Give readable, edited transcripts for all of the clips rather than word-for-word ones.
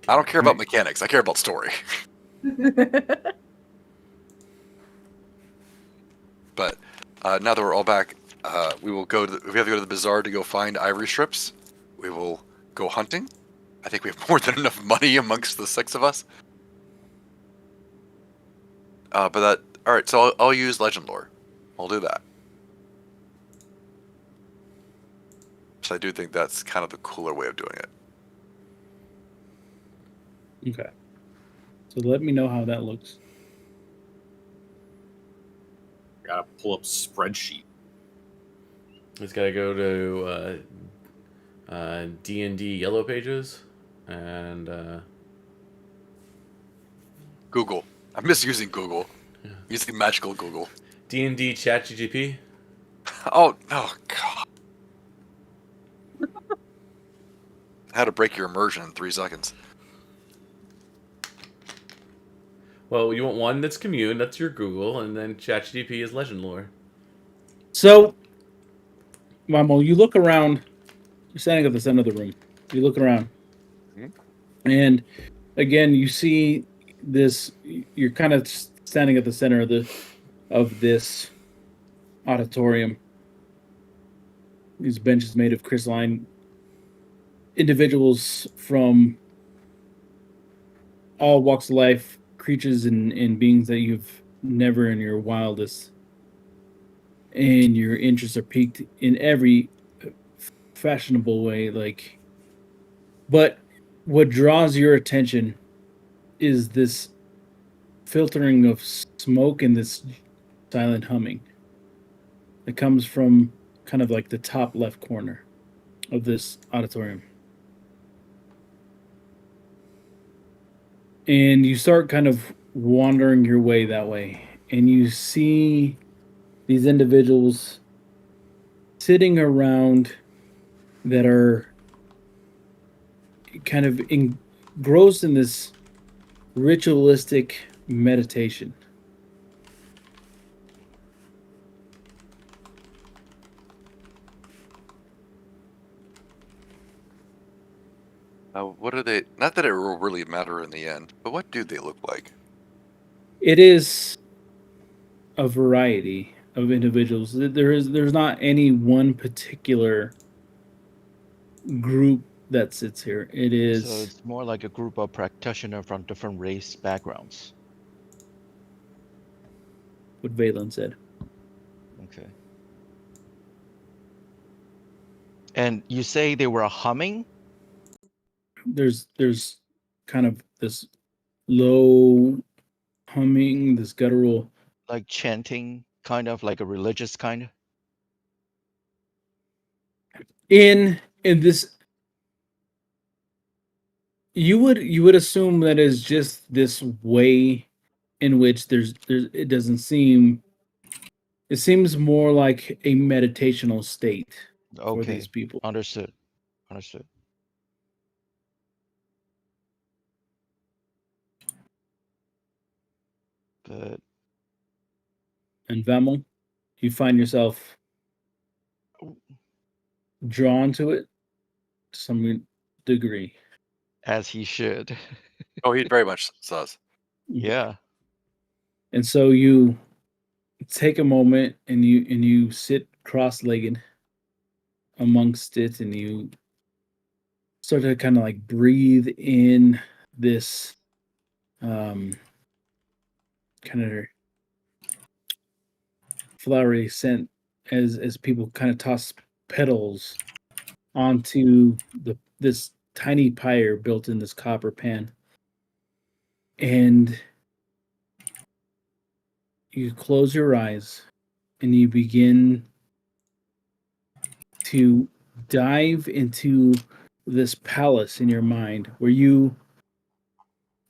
I don't care about Right. mechanics. I care about story. But now that we're all back, we will go to. We have to go to the bazaar to go find ivory strips. We will go hunting. I think we have more than enough money amongst the 6 of us. But that. All right, so I'll use legend lore. I'll do that. So I do think that's kind of the cooler way of doing it. Okay. So let me know how that looks. Gotta pull up spreadsheet. It's got to go to D&D Yellow Pages and Google. I miss using Google. Using magical Google. D&D ChatGPT. Oh God! How to break your immersion in 3 seconds. Well, you want one that's commune, that's your Google, and then ChatGPT is legend lore. So, Mamo, you look around. You're standing at the center of the room. You look around, and again, you see this. You're kind of standing at the center of this auditorium. These benches made of crystalline. Individuals from all walks of life, creatures and beings that you've never in your wildest and your interests are piqued in every fashionable way. But what draws your attention is this filtering of smoke and this silent humming that comes from kind of like the top left corner of this auditorium. And you start kind of wandering your way that way, and you see these individuals sitting around that are kind of engrossed in this ritualistic meditation. What are they? Not that it will really matter in the end, but what do they look like? It is a variety of individuals. There's not any one particular group that sits here. It is So it's more like a group of practitioners from different race backgrounds. what Valen said. Okay. And you say they were humming? There's kind of this low humming, this guttural, Like chanting, kind of like a religious kind? in this. You would assume that is just this way in which there's it doesn't seem. It seems more like a meditational state for Okay. these people. Understood. Understood. But And Vamel, you find yourself drawn to it to some degree. as he should. Oh, he very much does. Yeah. And so you take a moment and you sit cross-legged amongst it, and you start to kind of like breathe in this kind of flowery scent as people kind of toss petals onto this tiny pyre built in this copper pan. And you close your eyes and you begin to dive into this palace in your mind where you,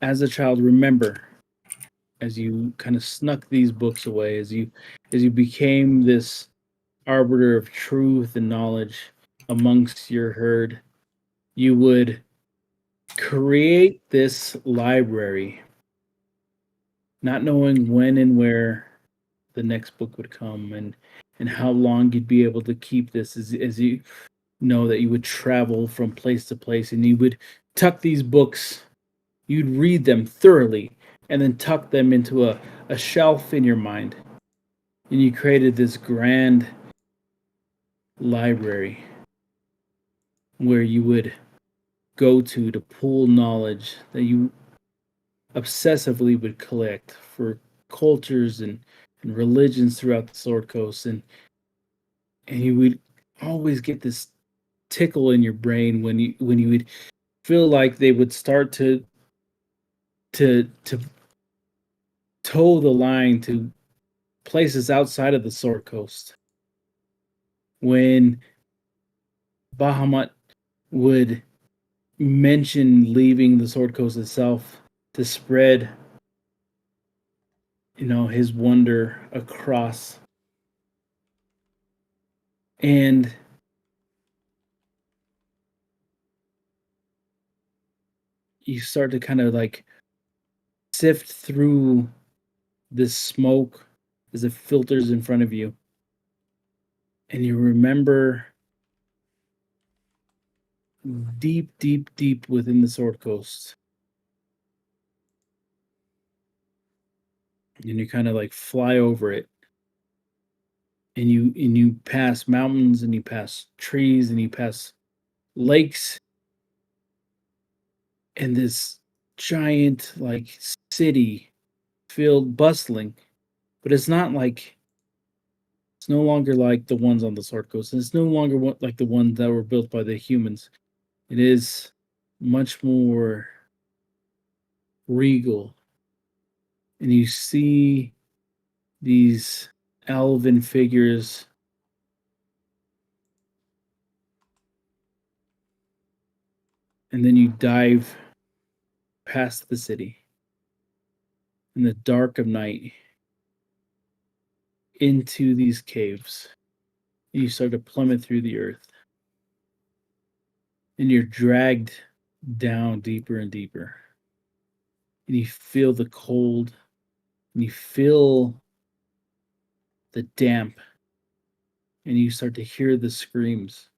as a child, remember as you kind of snuck these books away, as you became this arbiter of truth and knowledge amongst your herd, you would create this library, not knowing when and where the next book would come, and how long you'd be able to keep this, as you know that you would travel from place to place, and you would tuck these books You'd read them thoroughly and then tuck them into a shelf in your mind. And you created this grand library where you would go to pull knowledge that you obsessively would collect for cultures and religions throughout the Sword Coast, and you would always get this tickle in your brain when you would feel like they would start to toe the line to places outside of the Sword Coast. When Bahamut would mention leaving the Sword Coast itself to spread, his wonder across. And you start to kind of like sift through this smoke as it filters in front of you. And you remember deep, deep, deep within the Sword Coast. And you kind of like fly over it. And you pass mountains and you pass trees and you pass lakes and this giant like city filled bustling, but it's not like it's no longer like the ones on the Sword Coast, and it's no longer like the ones that were built by the humans. It is much more regal, and you see these elven figures and then you dive past the city in the dark of night into these caves. And you start to plummet through the earth. And you're dragged down deeper and deeper. And you feel the cold. And you feel the damp. And you start to hear the screams.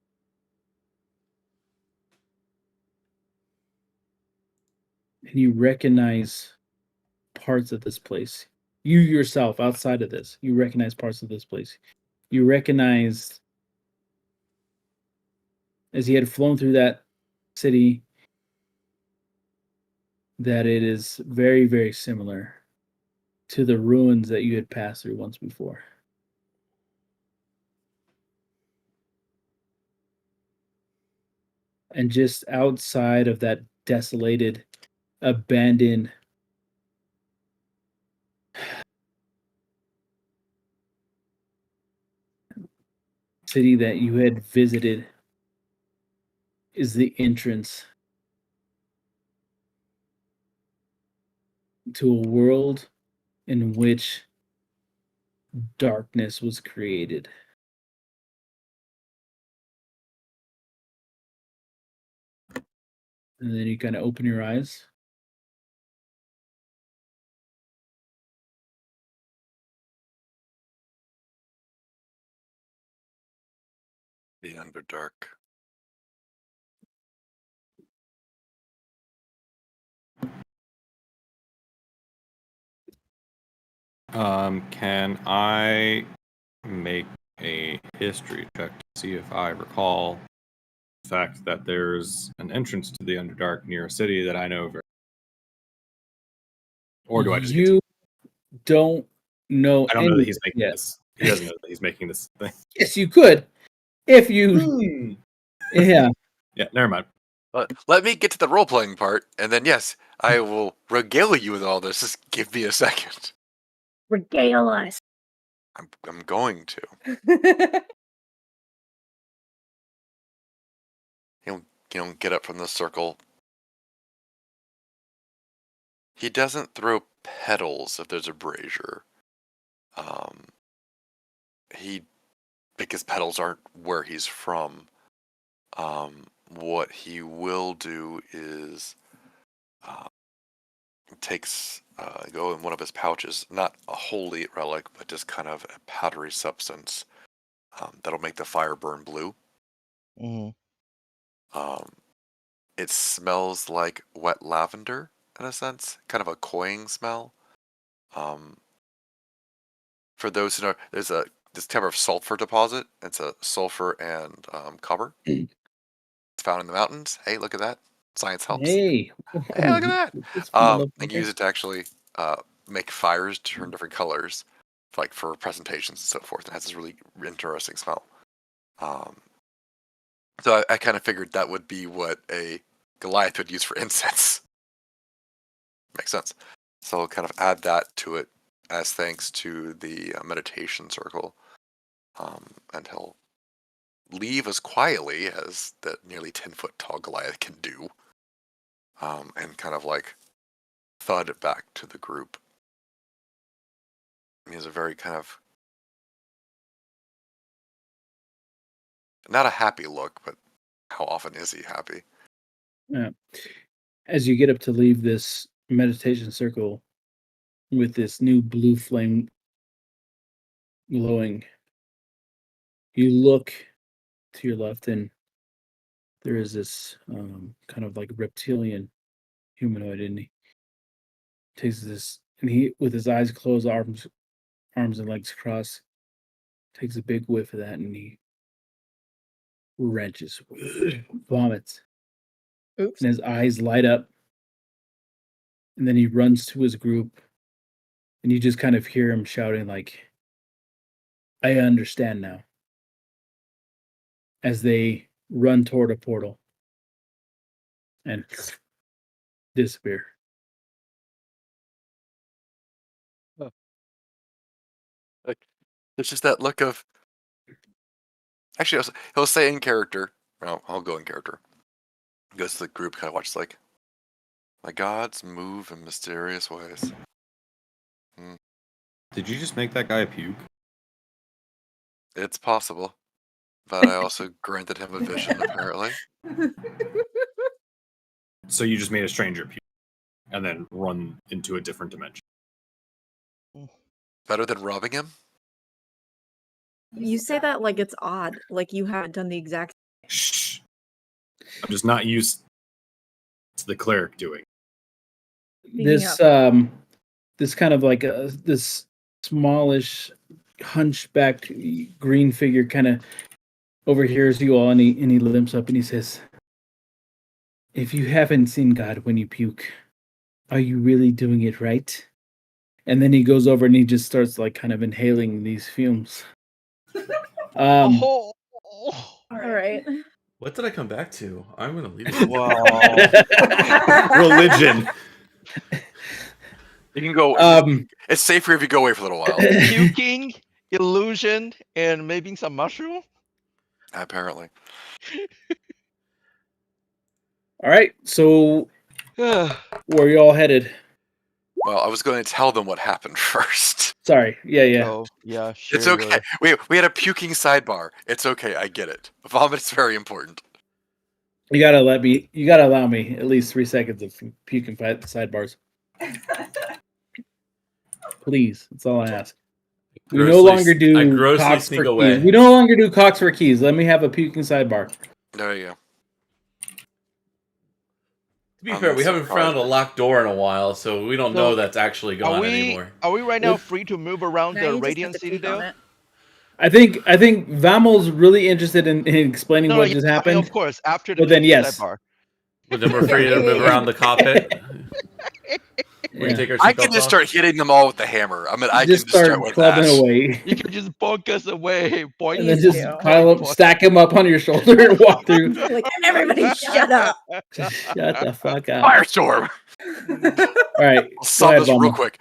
And you recognize parts of this place. You yourself, outside of this, you recognize parts of this place. You recognize, as he had flown through that city, that it is very, very similar to the ruins that you had passed through once before. And just outside of that desolated, abandoned city that you had visited is the entrance to a world in which darkness was created. And then you kind of open your eyes. The Underdark. Can I make a history check to see if I recall the fact that there's an entrance to the Underdark near a city that I know very, or do I just get to, You don't know I don't know that he's anything making yet. this. He doesn't know that he's making this thing. Yes, you could. If you yeah. Yeah, never mind. Let me get to the role-playing part, and then yes, I will regale you with all this. Just give me a second. Regale us. I'm going to. He'll get up from the circle. He doesn't throw petals if there's a brazier. Because petals aren't where he's from. What he will do is takes go in one of his pouches, not a holy relic, but just kind of a powdery substance that'll make the fire burn blue. Mm-hmm. It smells like wet lavender, in a sense, kind of a cloying smell. For those who know, there's this type of sulfur deposit. It's a sulfur and copper. It's found in the mountains. Hey, look at that! Science helps. Hey, Hey, look at this that! smell of And use it to actually make fires to turn different colors, like for presentations and so forth. It has this really interesting smell. So I kind of figured that would be what a Goliath would use for incense. Makes sense. So I'll kind of add that to it as thanks to the meditation circle. And he'll leave as quietly as that nearly 10-foot tall Goliath can do. And kind of like thud it back to the group. He has a very kind of, not a happy look, but how often is he happy? Yeah. As you get up to leave this meditation circle with this new blue flame glowing, you look to your left and there is this kind of like reptilian humanoid, and he takes this, and he, with his eyes closed, arms and legs crossed, takes a big whiff of that, and he wrenches, vomits, Oops. and his eyes light up, and then he runs to his group, and you just kind of hear him shouting like, "I understand now," as they run toward a portal and disappear. Like, there's just that look of. Actually, he'll say in character. Well, I'll go in character. He goes to the group, kind of watches like, my gods move in mysterious ways. Did you just make that guy puke? It's possible, but I also granted him a vision, apparently. So you just made a stranger puke and then run into a different dimension. Better than robbing him? You say that like it's odd, like you haven't done the exact. Shh. I'm just not used to the cleric doing. This this kind of like this smallish, hunchbacked green figure kind of overhears you all, and he limps up and he says, "If you haven't seen God when you puke, are you really doing it right?" And then he goes over and he just starts like kind of inhaling these fumes. Oh, All right. What did I come back to? I'm gonna leave it. wow. Religion. You can go. It's safer if you go away for a little while. Puking, illusion, and maybe some mushroom? Apparently. All right, so where are you all headed? Well, I was going to tell them what happened first. Sorry, yeah. Oh, yeah, sure. It's okay. We had a puking sidebar. It's okay. I get it. Vomit's very important. You gotta allow me at least 3 seconds of puking sidebars. Please, that's all I ask. We no longer do I grossly cocks sneak for away. keys. We no longer do cocks for keys. Let me have a puking sidebar. There you go. To be fair, we haven't found a locked door in a while, so we don't know So, that's actually gone anymore. Are we right now free to move around Now the you just have Radiant to City click on though? it. I think Vamel's really interested in explaining what just I mean, happened. of course, after the Well, then, puking yes. sidebar. But then we're free to move around the cockpit. We Yeah. take our I can seatbelts just off. start hitting them all with the hammer. I mean, I Just can just start start with clubbing that. away, You can just bonk us away, boing. and then just Yeah. pile up, stack him up on your shoulder, and walk through. Like everybody, shut up. Just shut the fuck up. Firestorm. All right, I'll go solve ahead, this real Vamel. quick.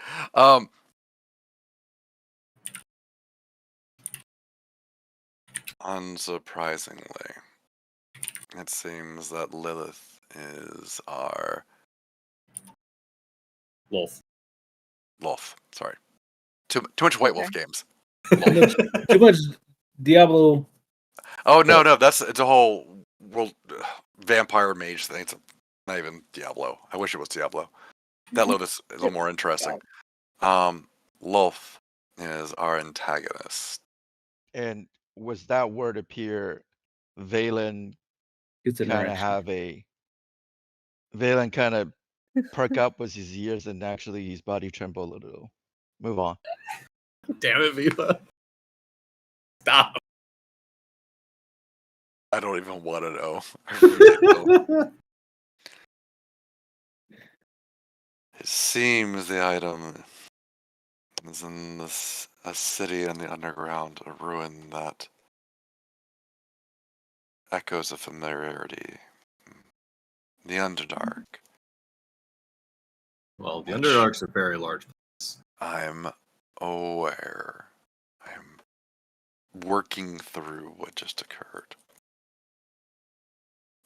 Unsurprisingly, it seems that Lilith is our Wolf. Wolf. Sorry, too much White Wolf games. Too much Diablo. Oh no, it's a whole world vampire mage thing. It's not even Diablo. I wish it was Diablo. That Lilith is a little more interesting. Lilith is our antagonist. And was that word appear, Valen It's an kind of erection. Valen kind of perk up with his ears, and actually his body trembled a little. Move on. Damn it, Viva. Stop. I don't even want to know. I really don't. It seems the item is in a city in the underground, a ruin that echoes of familiarity. The Underdark. Well, the Which- Underdark's a very large place. I'm aware. I'm working through what just occurred.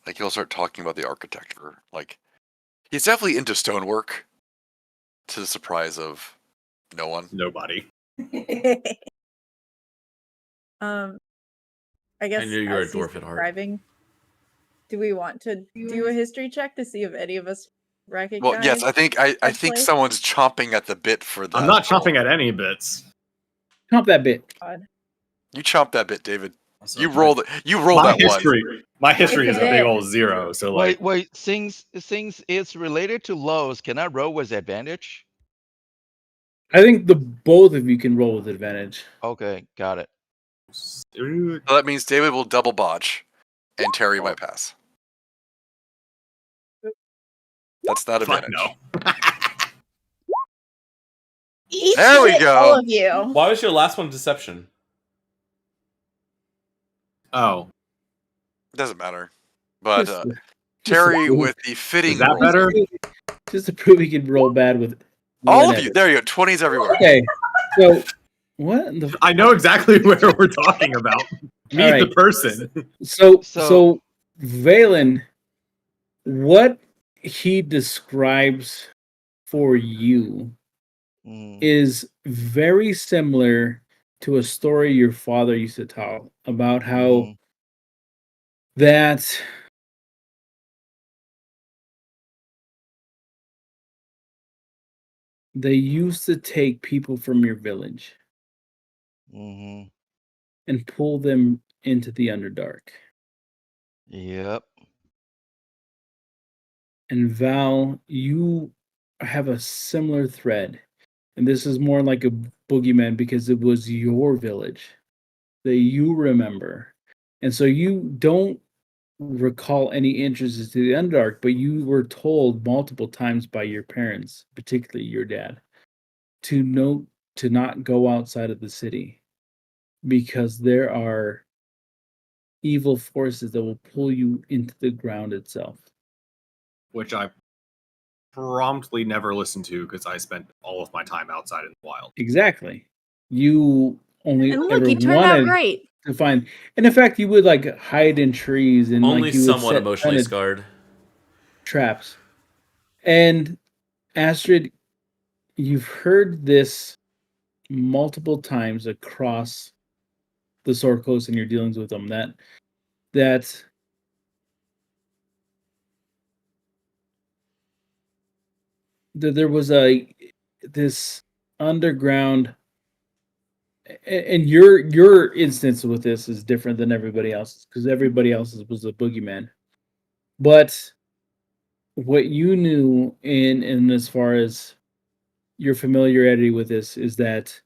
Like, he'll start talking about the architecture. Like, he's definitely into stonework, to the surprise of no one. Nobody. I guess knew you were a as he's dwarf at heart. describing, do we want to do a history check to see if any of us recognize? Well, yes, I think this think place? someone's chomping at the bit for that. I'm not chomping at any bits. Comp that bit. God. You chomp that bit, David. Also, You roll my that one. history. My history is a It big is. old 0. So like, Wait. Since it's related to lows, can I roll with advantage? I think the both of you can roll with advantage. Okay, got it. So that means David will double botch, and Terry might pass. That's not fuck advantage. no. Eat There we shit, go. all of you. Why was your last one deception? Oh, It doesn't matter. But Just- Terry just- with the fitting is that roll. better? Just to prove he can roll bad with All of whatever. you. There you go. 20s everywhere. Okay. So what in the I know exactly where we're talking about. Me, All the right. person. so Valen, what he describes for you Mm, is very similar to a story your father used to tell about how mhm, that they used to take people from your village mhm. and pull them into the Underdark. Yep. And Val, you have a similar thread. And this is more like a boogeyman because it was your village that you remember. And so you don't recall any entrances to the Underdark, but you were told multiple times by your parents, particularly your dad, to not go outside of the city because there are evil forces that will pull you into the ground itself. Which I promptly never listened to because I spent all of my time outside in the wild. Exactly. You only And look, ever you turned out wanted great. to find, and in fact, you would like hide in trees and Only like you would somewhat set emotionally kind of scarred. traps. And Astrid, you've heard this multiple times across the Sword Coast in your dealings with them that there was this underground, and your instance with this is different than everybody else's because everybody else's was a boogeyman. But what you knew in as far as your familiarity with this is that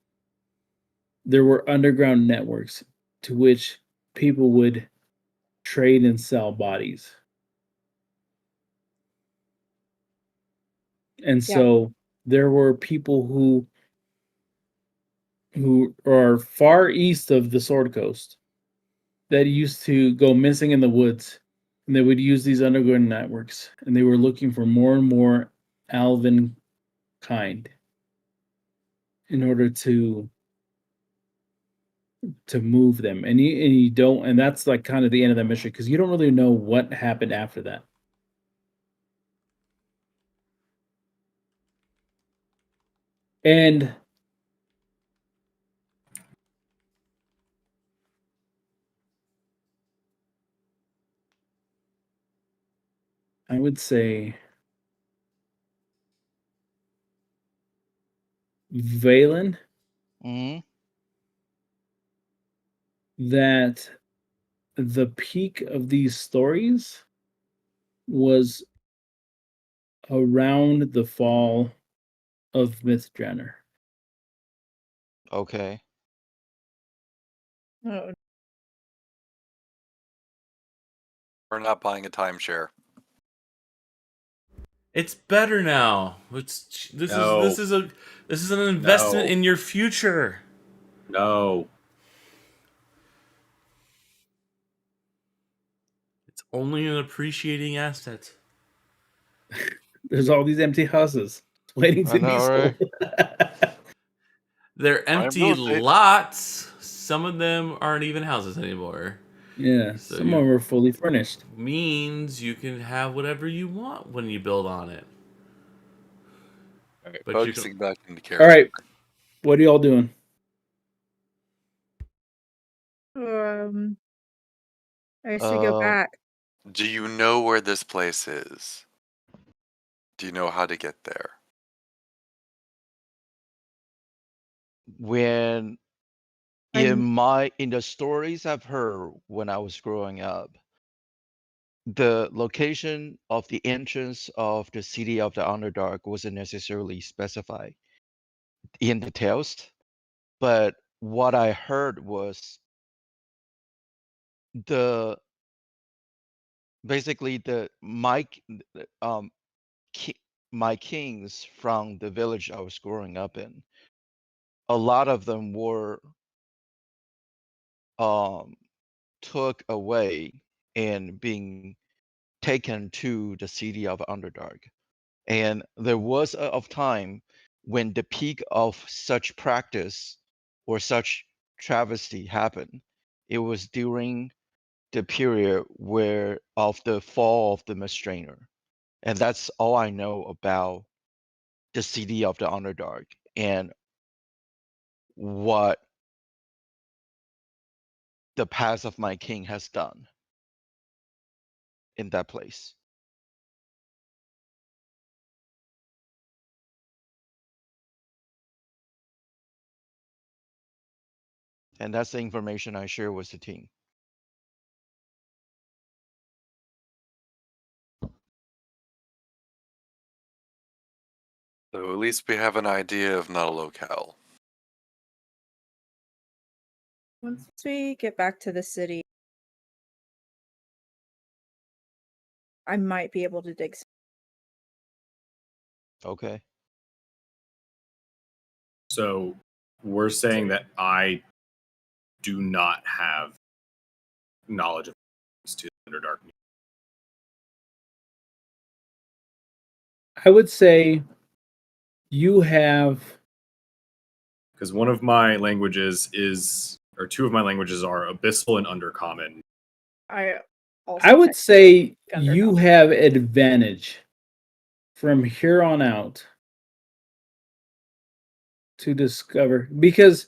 there were underground networks to which people would trade and sell bodies. And Yeah. so there were people who are far east of the Sword Coast that used to go missing in the woods, and they would use these underground networks, and they were looking for more and more Alvin kind in order to move them. And you don't, and that's like kind of the end of that mission because you don't really know what happened after that. And I would say Valen, Mhm. that the peak of these stories was around the fall of Mythdraenor. Okay. Oh, We're not buying a timeshare. It's better now. No. This is an investment No. in your future. No. It's only an appreciating asset. There's all these empty houses waiting I to be know, sold. right? They're Prime empty real estate. lots. Some of them aren't even houses anymore. Yeah, So some of them are fully furnished. means you can have whatever you want when you build on it. All right, But you can. focusing back into All character. right, what are y'all doing? I should go back. Do you know where this place is? Do you know how to get there? When in the stories I've heard when I was growing up, the location of the entrance of the city of the Underdark wasn't necessarily specified in the tales, but what I heard was the basically the um my kings from the village I was growing up in, a lot of them were um took away and being taken to the city of Underdark. And there was of time when the peak of such practice or such travesty happened. It was during the period where of the fall of the Mistrainer. And that's all I know about the city of the Underdark and what the past of my king has done in that place. And that's the information I share with the team. So at least we have an idea of not a locale. Once we get back to the city, I might be able to dig. Okay. So we're saying that I do not have knowledge of to Underdark. I would say you have. Because one of my languages is, or two of my languages are Abyssal and Undercommon. I also I would checked say Undercommon. you have advantage from here on out to discover, because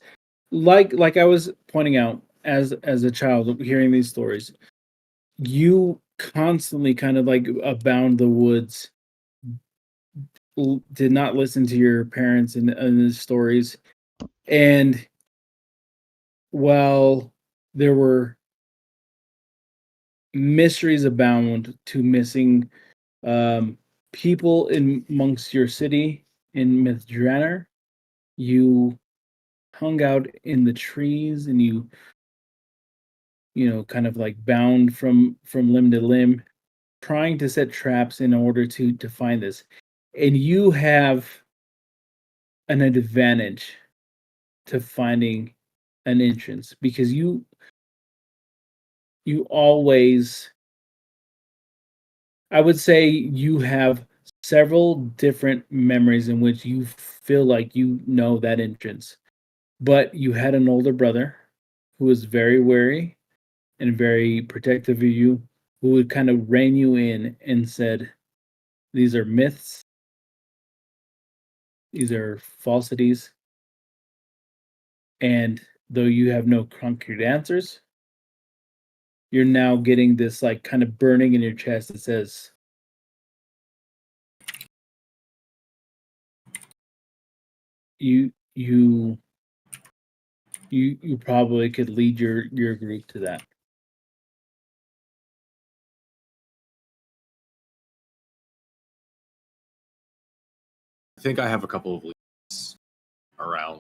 like I was pointing out as a child hearing these stories, you constantly kind of like abound the woods, did not listen to your parents and the stories, and while there were mysteries abound to missing people in amongst your city in Mythdraenor, you hung out in the trees and you kind of like bound from limb to limb, trying to set traps in order to find this. And you have an advantage to finding an entrance because you always, I would say you have several different memories in which you feel like you know that entrance, but you had an older brother who was very wary and very protective of you, who would kind of rein you in and said, these are myths, these are falsities, and though you have no concrete answers, you're now getting this like kind of burning in your chest that says, you probably could lead your group to that. I think I have a couple of leads around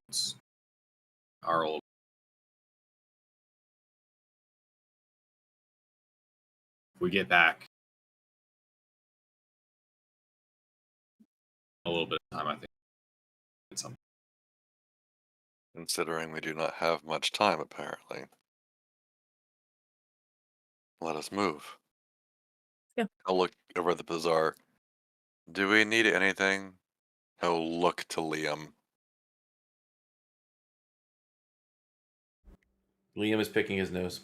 our old. If we get back a little bit of time, I think it's something. Considering we do not have much time, apparently. Let us move. Yeah. I'll look over the bazaar. Do we need anything? I'll look to Liam. Liam is picking his nose.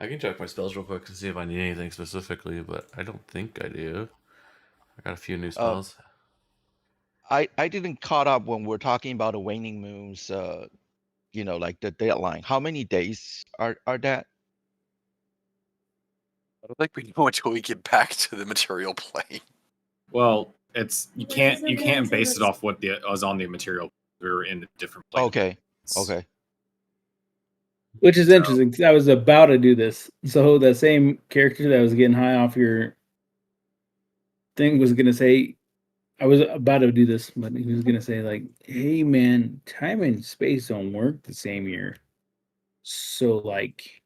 I can check my spells real quick to see if I need anything specifically, but I don't think I do. I got a few new spells. I didn't caught up when we're talking about the waning moons. Like the deadline. How many days are that? I don't think we know until we get back to the material plane. Well, it's you Wait, can't isn't you there can't until base it it's- off what was on the material. We were in a different plane. Okay. Which is interesting, 'cause I was about to do this. So the same character that was getting high off your thing was gonna say, I was about to do this, but he was gonna say like, "Hey man, time and space don't work the same year." So like,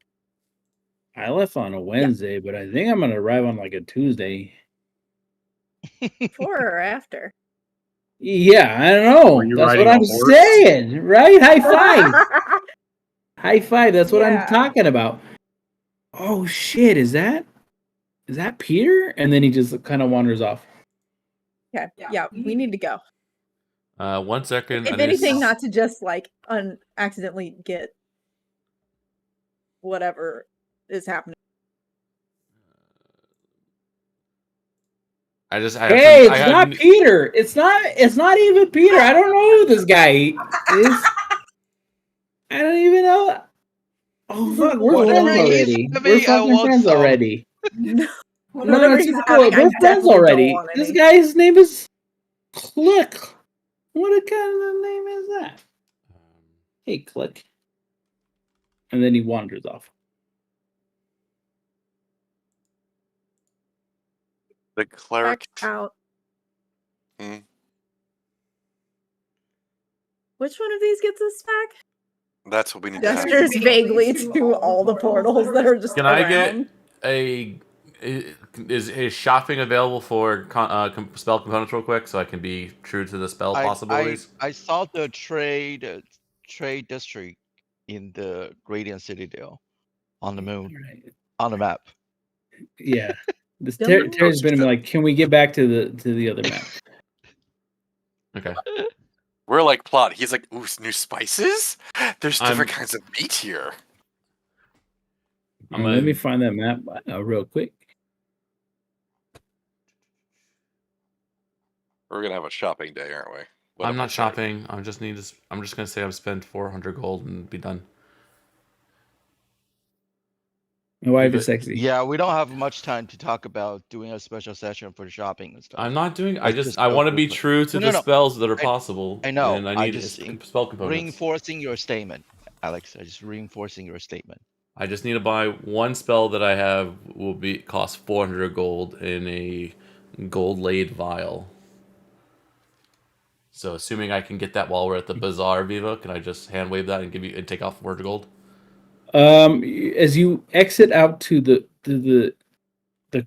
I left on a Wednesday, but I think I'm gonna arrive on like a Tuesday. Before or after? Yeah, I don't know. Were you That's what riding a I'm horse? saying, right? High five, high five. That's what I'm Yeah. talking about. Oh shit, is that Peter? And then he just kind of wanders off. Okay. Yeah, we need to go. 1 second. If anything, not to just like accidentally get whatever is happening. I Hey, it's not Peter. It's not even Peter. I don't know who this guy is. I don't even know. Oh fuck, we're Whatever friends he's already. having, We're I fucking want friends some. already. No, Whatever it's he's cool. having, I We're friends definitely don't already. want This any. guy's name is Click. What kind of name is that? Hey, Click. And then he wanders off. The cleric. Back out. Hmm. Which one of these gets us back? That's what we need to have. Gestures vaguely to all the portals that are just Can around. I get is shopping available for spell components real quick so I can be true to the spell possibilities? I saw the trade district in the Gradient Citadel on the moon Right. on the map. Yeah. This The moon? Terry's been like, can we get back to the other map? Okay. We're like plot. He's like, ooh, new spices? There's different kinds of meat here. Let me find that map real quick. We're gonna have a shopping day, aren't we? What I'm am I not saying? shopping. I'm just gonna say I've spent 400 gold and be done. My wife is sexy. Yeah, we don't have much time to talk about doing a special session for the shopping and stuff. I'm not doing. Let's I go want to be quickly. true to No, the no. spells that are possible. I know. And I I need just spell components. reinforcing your statement, Alex. I just reinforcing your statement. I just need to buy one spell that I have will cost 400 gold in a gold laid vial. So assuming I can get that while we're at the bazaar, Viva, can I just hand wave that and give you and take off 400 gold? As you exit out to the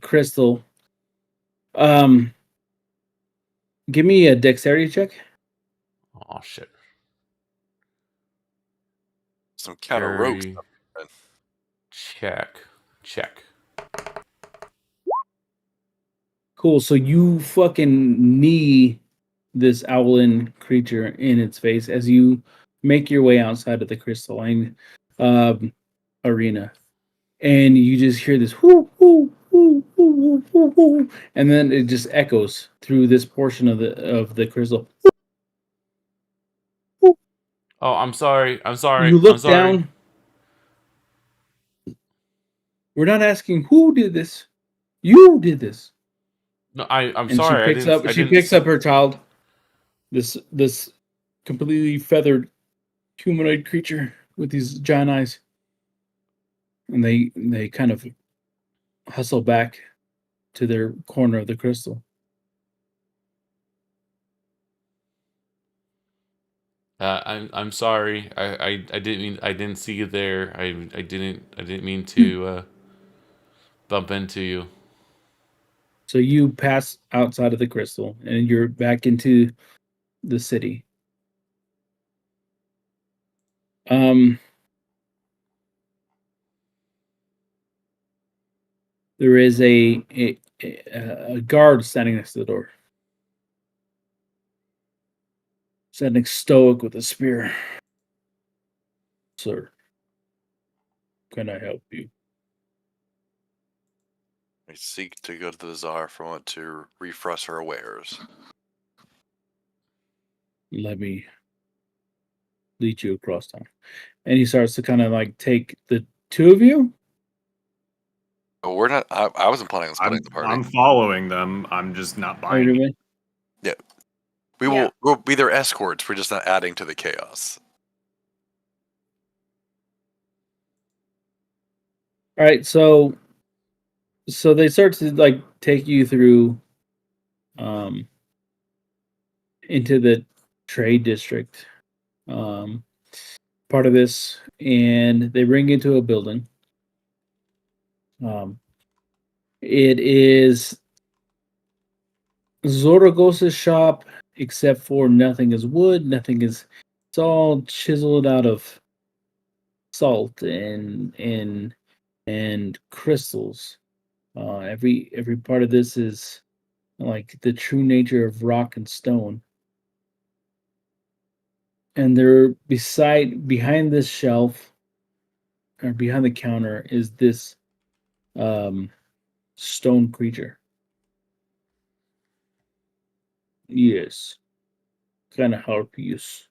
crystal, give me a dexterity check. Oh shit. Some kind of rope. Check. Cool. So you fucking knee this owlin creature in its face as you make your way outside of the crystalline arena, and you just hear this whoo whoo whoo whoo whoo whoo whoo, and then it just echoes through this portion of the crystal. Oh, I'm sorry. You look down. We're not asking who did this. You did this. No, I'm And sorry. She picks up her child. This completely feathered humanoid creature with these giant eyes. And they kind of hustle back to their corner of the crystal. I'm sorry. I didn't see you there. I didn't mean to bump into you. So you pass outside of the crystal and you're back into the city. There is a guard standing next to the door, standing stoic with a spear. Sir, can I help you? I seek to go to the Tsar for one to refresh our wares. Let me lead you across town. And he starts to kind of like take the two of you. But we're not. I wasn't planning on splitting I'm, the party. I'm following them. I'm just not Or buying. do Yeah, Yeah. we'll be their escorts. We're just not adding to the chaos. All right, so they start to like take you through into the trade district part of this, and they bring you to a building. It is Zoragos's shop, except for nothing is wood, nothing is, it's all chiseled out of salt and crystals. Every part of this is like the true nature of rock and stone. And there behind this shelf or behind the counter is this stone creature. Yes. Kind of harpies.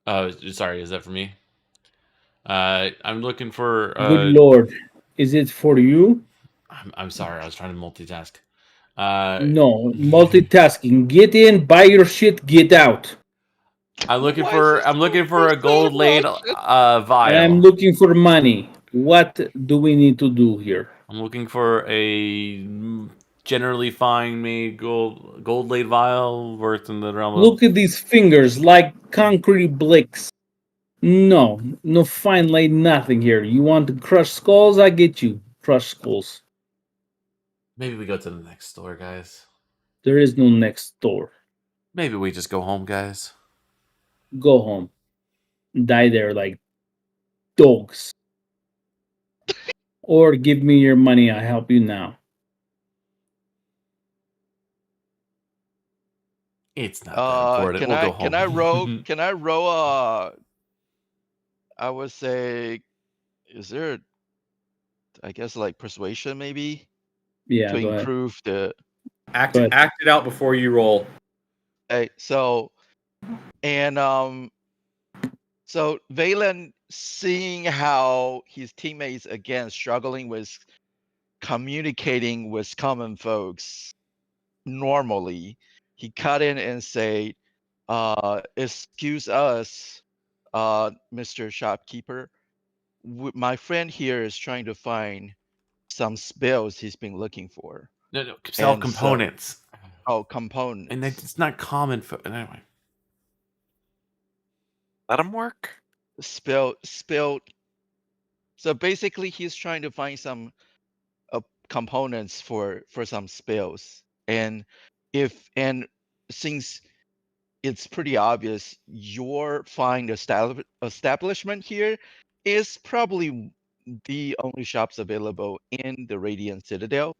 Sorry, is that for me? I'm looking for. Good lord. Is it for you? I'm sorry. I was trying to multitask. No. Multitasking. Get in, buy your shit, get out. I'm looking Why is for. this I'm looking for a so gold laid Russian? And I'm vial. looking for money. What do we need to do here? I'm looking for a generally fine made gold laid vial worth in the realm of. Look at these fingers like concrete bricks. No, no fine laid nothing here. You want to crush skulls? I get you. Crush skulls. Maybe we go to the next store, guys. There is no next door. Maybe we just go home, guys. Go home. Die there like dogs. Or give me your money. I help you now. It's not that important. We'll go home. Can I row I would say, is there I guess like persuasion maybe Yeah, to go ahead. improve the Act Go ahead. it out before you roll. so and so Valen, seeing how his teammates again struggling with communicating with common folks normally, he cut in and say, excuse us, Mr. Shopkeeper. My friend here is trying to find some spells he's been looking for. No, sell And so- components. Components. And it's not common for anyway. Let them work. Spell. So basically, he's trying to find some components for some spells, and since it's pretty obvious your fine establishment here is probably the only shops available in the Radiant Citadel,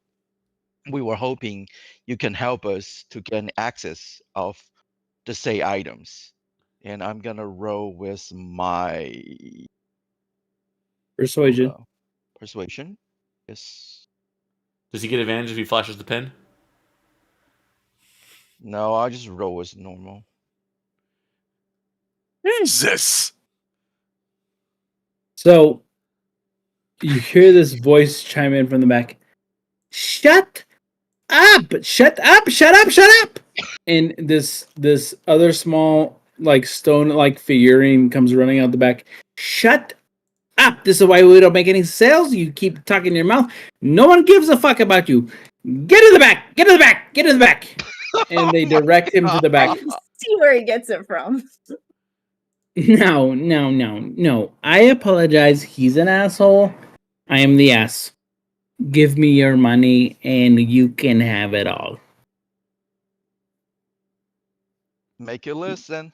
we were hoping you can help us to gain access of the say items. And I'm gonna roll with my Persuasion. persuasion. Yes. Does he get advantage if he flashes the pin? No, I'll just roll with normal. Jesus. So you hear this voice chime in from the back. Shut up! Shut up! Shut up! Shut up! And this other small like stone like figurine comes running out the back. Shut Ah, this is why we don't make any sales. You keep talking your mouth. No one gives a fuck about you. Get in the back. Get in the back. Get in the back. And they direct him to the I back. can see where he gets it from. No. I apologize. He's an asshole. I am the ass. Give me your money and you can have it all. Make your list then.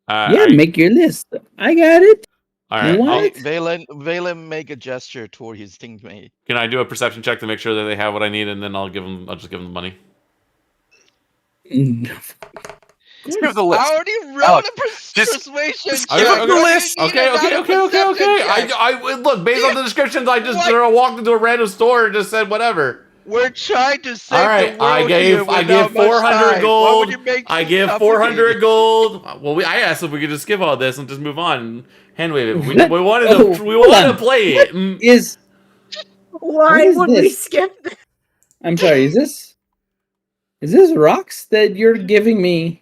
Yeah, make your list. I got it. All You right. want I'll- it? Valen make a gesture toward his teammate. Can I do a perception check to make sure that they have what I need, and then I'll just give them the money. Just give the list. I already wrote Alex, a just persuasion check. give him the Why do you list. need Okay. another perception check? I look based on the descriptions. I just What? walked into a random store and just said whatever. We're trying to save All right, the world I here give without much 400 time. Why would gold. you make I this give 400 complicated? gold. Well, I asked if we could just skip all this and just move on and hand wave it. We What? wanted Oh, to we hold wanted on. to play What it. Mm. is Why is would we this? skip this? I'm sorry, is this rocks that you're giving me?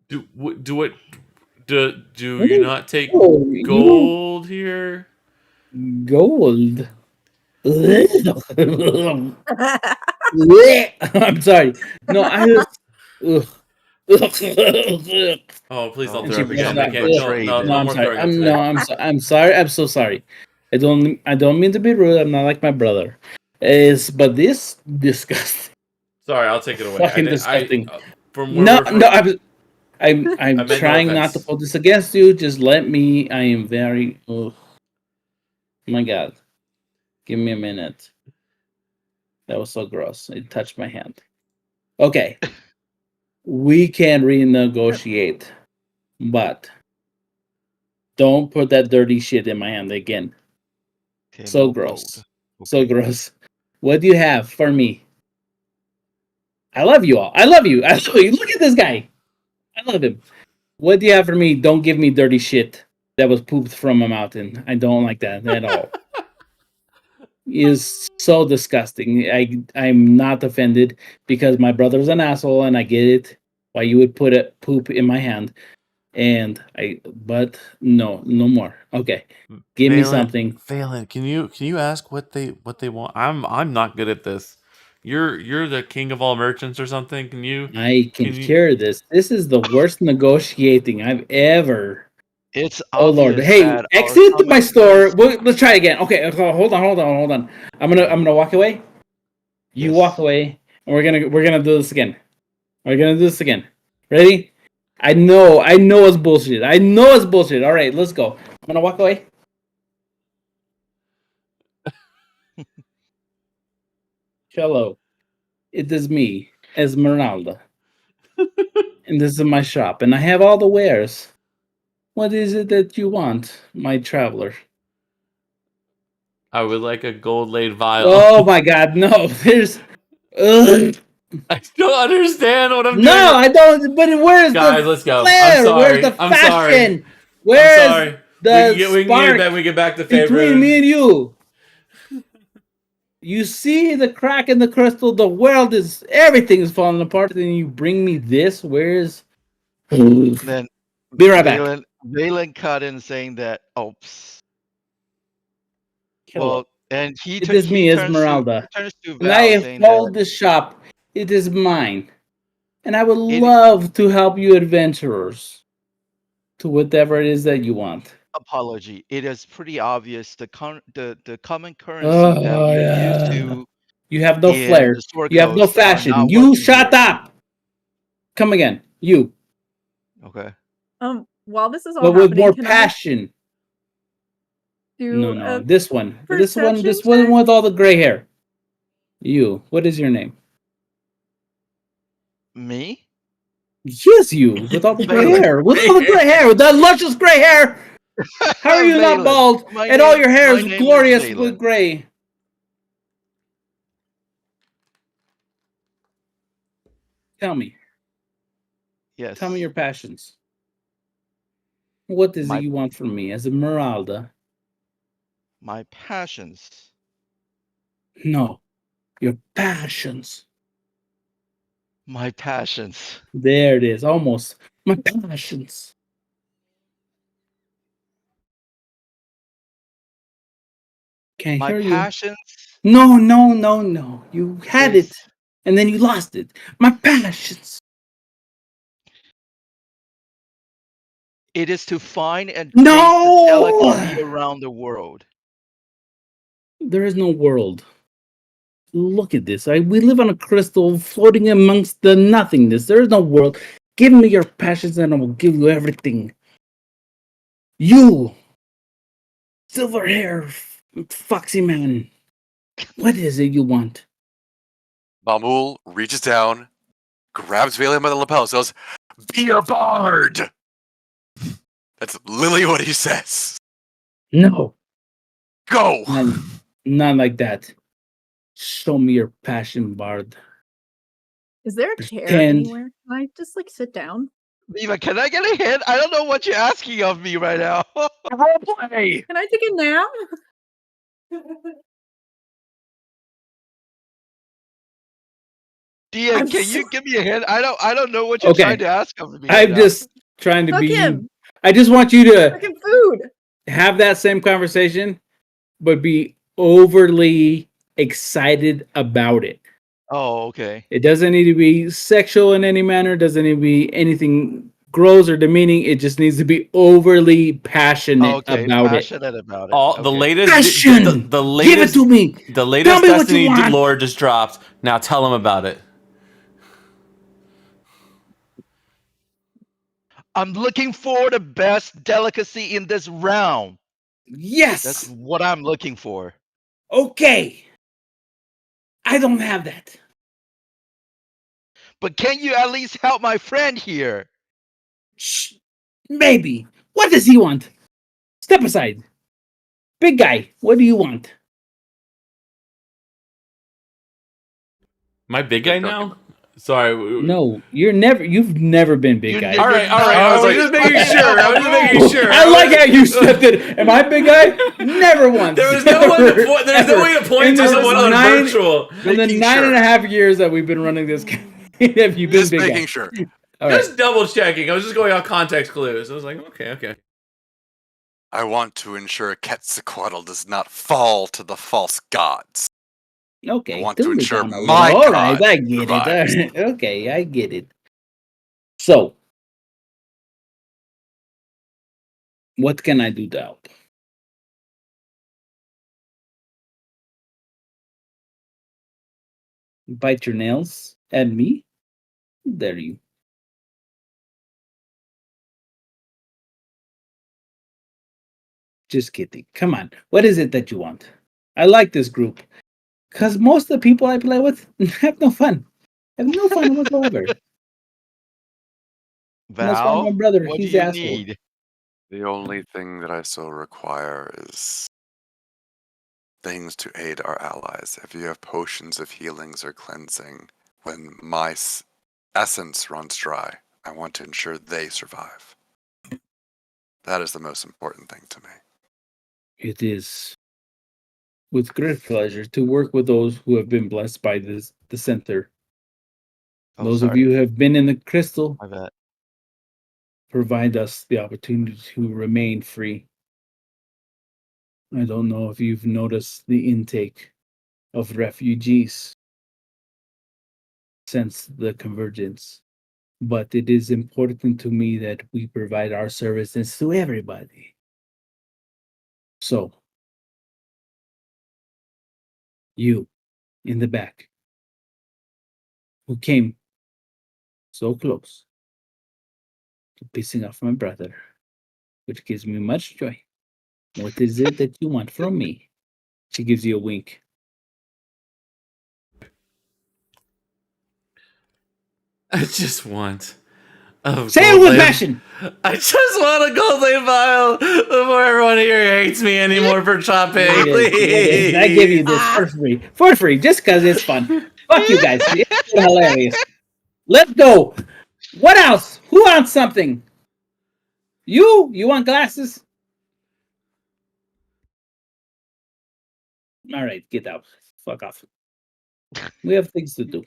Do it. Do What you is- not take Oh, you- gold here? Gold. I'm sorry. No, I just. Ugh. Oh, please don't Oh, throw And she up again. brought I up. can't. betrayed. No I'm more sorry. throwing up today. I'm sorry. I'm so sorry. I don't mean to be rude. I'm not like my brother. But this disgusting. Sorry, I'll take it away. Fucking disgusting. From where No, we're from, no. I'm meant no trying not to offense. put this against you. Just let me. I am very. Oh my god. Give me a minute. That was so gross. It touched my hand. Okay. We can renegotiate, but don't put that dirty shit in my hand again. Okay, So no gross. gold. So Okay. gross. What do you have for me? I love you all. I love you. I love you. Look at this guy. I love him. What do you have for me? Don't give me dirty shit that was pooped from a mountain. I don't like that at all. Is so disgusting. I'm not offended because my brother's an asshole and I get it. Why you would put a poop in my hand. But no more. Okay. Give me something. Valen, can you ask what they want? I'm not good at this. You're the king of all merchants or something. Can you? I can Can you- cure this. This is the worst negotiating I've ever. It's Oh Lord! obvious Hey, that our exit my common store. currency- Let's try again. Okay, hold on. I'm gonna walk away. You Yes. walk away, and we're gonna do this again. We're gonna do this again. Ready? I know it's bullshit. All right, let's go. I'm gonna walk away. Hello, it is me, Esmeralda, and this is my shop, and I have all the wares. What is it that you want, my traveler? I would like a gold laid vial. Oh my God, no! There's. Ugh. I don't understand what I'm doing. No, I don't. But where's Guys, the let's go. flair? I'm sorry. Where's the I'm fashion? sorry. Where's I'm sorry. the we spark can get back to favorite. between me and you? You see the crack in the crystal. The world is everything is falling apart. And you bring me this. Where's? Then Be right back. Valen cut in saying that. Oops. Hello. Well, and he It is me, Esmeralda. turns to And I Val have saying called that this shop. It is mine, and I would It- love to help you adventurers to whatever it is that you want. apology. It is pretty obvious the common currency that Oh, we're yeah. used to You have no in flair. the store You have no codes are fashion. not You working shut here. up. Come again. You, Okay. While this is all but with happening, more can passion. I do No. a This one. This one perception check? with all the gray hair. You. What is your name? Me? Yes, you. With all the gray Valen. hair. With all the gray hair. With that luscious gray hair. How are you not Valen. bald? My And all name- your hair my is name glorious Valen. with gray. Tell me. Yes. Tell me your passions. What is My- it you want from me as a Esmeralda? My passions. No. Your passions. My passions. There it is. Almost. My passions. Can't My hear you. passions No, no, no, no. You had is it, and then you lost it. My passions. it is to find and taste the delicacy No! around the world. There is no world. Look at this. We live on a crystal floating amongst the nothingness. There is no world. Give me your passions and I will give you everything. You, silver hair, foxy man. What is it you want? Mamul reaches down, grabs Valium by the lapel, and says, "Be a bard!" That's literally what he says. No, Go! not like that. Show me your passion, bard. Is there a chair Pretend. anywhere? Can I just like sit down? Viva, can I get a hint? I don't know what you're asking of me right now. Roleplay! Can I take a nap? Dia, I'm can so- you give me a hint? I don't know what you're Okay. trying to ask of me. Right I'm now. just trying to Cook be. him. I just want you to Freaking food. have that same conversation, but be overly excited about it. Oh, okay. It doesn't need to be sexual in any manner, doesn't need to be anything gross or demeaning. It just needs to be overly passionate Okay, about it. passionate about it. All the Okay. latest, Passion! the Give it latest, to me! the Tell latest me what you Destiny want! lore just dropped. Now tell him about it. I'm looking for the best delicacy in this round. That's Yes! what I'm looking for. Okay! I don't have that. But can you at least help my friend here? Shh. Maybe. What does he want? Step aside. Big guy, what do you want? My big guy now? Sorry. No, you've never been big guy. All right. not I was always just making fucking sure. I was just making Babu. sure. I like how you stepped it. Am I big guy? Never once. There was no one to point. There's no way to point In to the someone on virtual. In the Making 9.5 years that we've been running this campaign, have you been Just big making guy? sure. All right. Just double checking. I was just going off context clues. I was like, okay. I want to ensure Quetzalcoatl does not fall to the false gods. Okay. I want to tone it ensure down a my little. All right, god I get it. All survives. right. Okay, I get it. So, what can I do to help? Bite your nails at me? Dare you? Just kidding. Come on. What is it that you want? I like this group. Because most of the people I play with have no fun. Have no fun whatsoever. And that's why my Val, brother, what do he's you the asshole. need? The only thing that I still require is things to aid our allies. If you have potions of healings or cleansing, when my essence runs dry, I want to ensure they survive. That is the most important thing to me. It is with great pleasure to work with those who have been blessed by the center. Oh, Those of sorry. you who have been in the crystal My bad. provide us the opportunity to remain free. I don't know if you've noticed the intake of refugees since the convergence, but it is important to me that we provide our services to everybody. So, you in the back, who came so close to pissing off my brother, which gives me much joy. What is it that you want from me? She gives you a wink. I just want a Say gold it with label. passion. I just want a gold label vial before everyone here hates me anymore for chopping. It is, Please. I give you this for free. For free, just because it's fun. Fuck you guys. It's hilarious. Let's go. What else? Who wants something? You? You want glasses? All right, get out. Fuck off. We have things to do.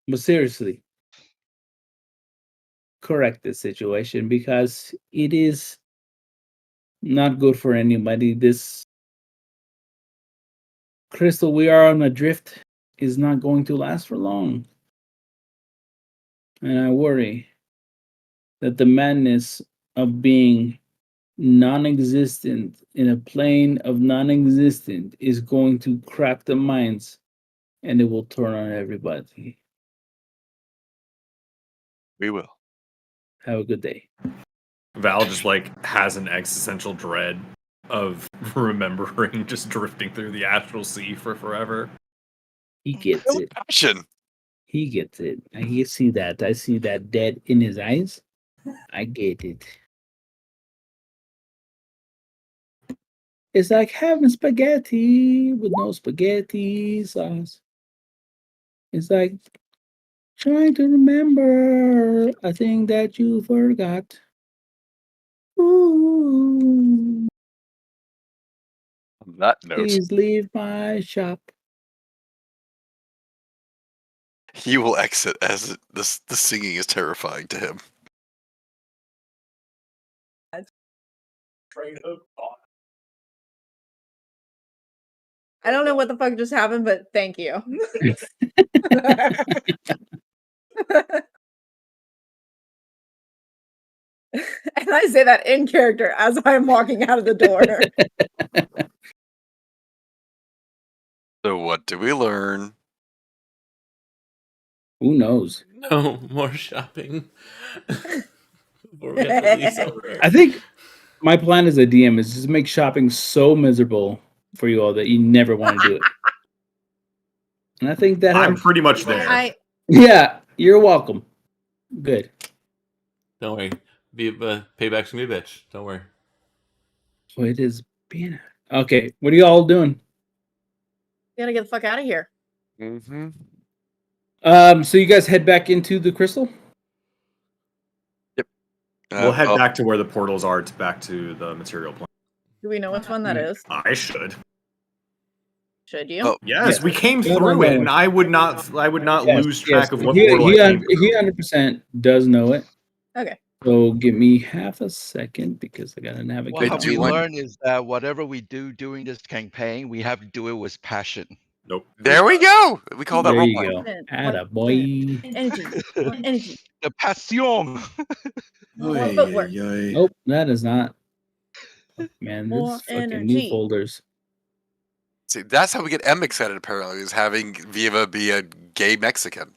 But seriously, correct this situation because it is not good for anybody. This crystal we are on adrift is not going to last for long. And I worry that the madness of being non-existent in a plane of non-existent is going to crack the minds, and it will turn on everybody. We will. Have a good day. Val just like has an existential dread of remembering just drifting through the astral sea for forever. He gets Feel it. passion. He gets it. I see that. I see that dead in his eyes. I get it. It's like having spaghetti with no spaghetti sauce. It's like trying to remember a thing that you forgot. Ooh, On that note, please leave my shop. he will exit as the singing is terrifying to him. I don't know what the fuck just happened, but thank you. And I say that in character as I'm walking out of the door. So what do we learn? Who knows? No more shopping. Before we have to leave somewhere. I think my plan as a DM is just make shopping so miserable for you all that you never want to do it. And I think that I'm helps. pretty much there. Yeah, you're welcome. Good. Don't worry. Payback's gonna be a bitch. Don't worry. So it is being okay. What are you all doing? Gotta get the fuck out of here. Mm-hmm. So you guys head back into the crystal? Yep. We'll head back to where the portals are, back to the material plane. Do we know which one that is? I should. Should you? Oh, Yes, we came No, through no, it, no. and I would not Yes, lose track of what he, portal he, I came he through. 100% does know it. Okay. So give me half a second because I gotta navigate. What have do we want- learned is that whatever we do during this campaign, we have to do it with passion. Nope. There we go. We call that There role you playing. go. Atta boy. Energy. Energy. The passion. More footwork. Nope, that is not. Man, More this is fucking new energy. folders. See, that's how we get M excited. Apparently, is having Viva be a gay Mexican.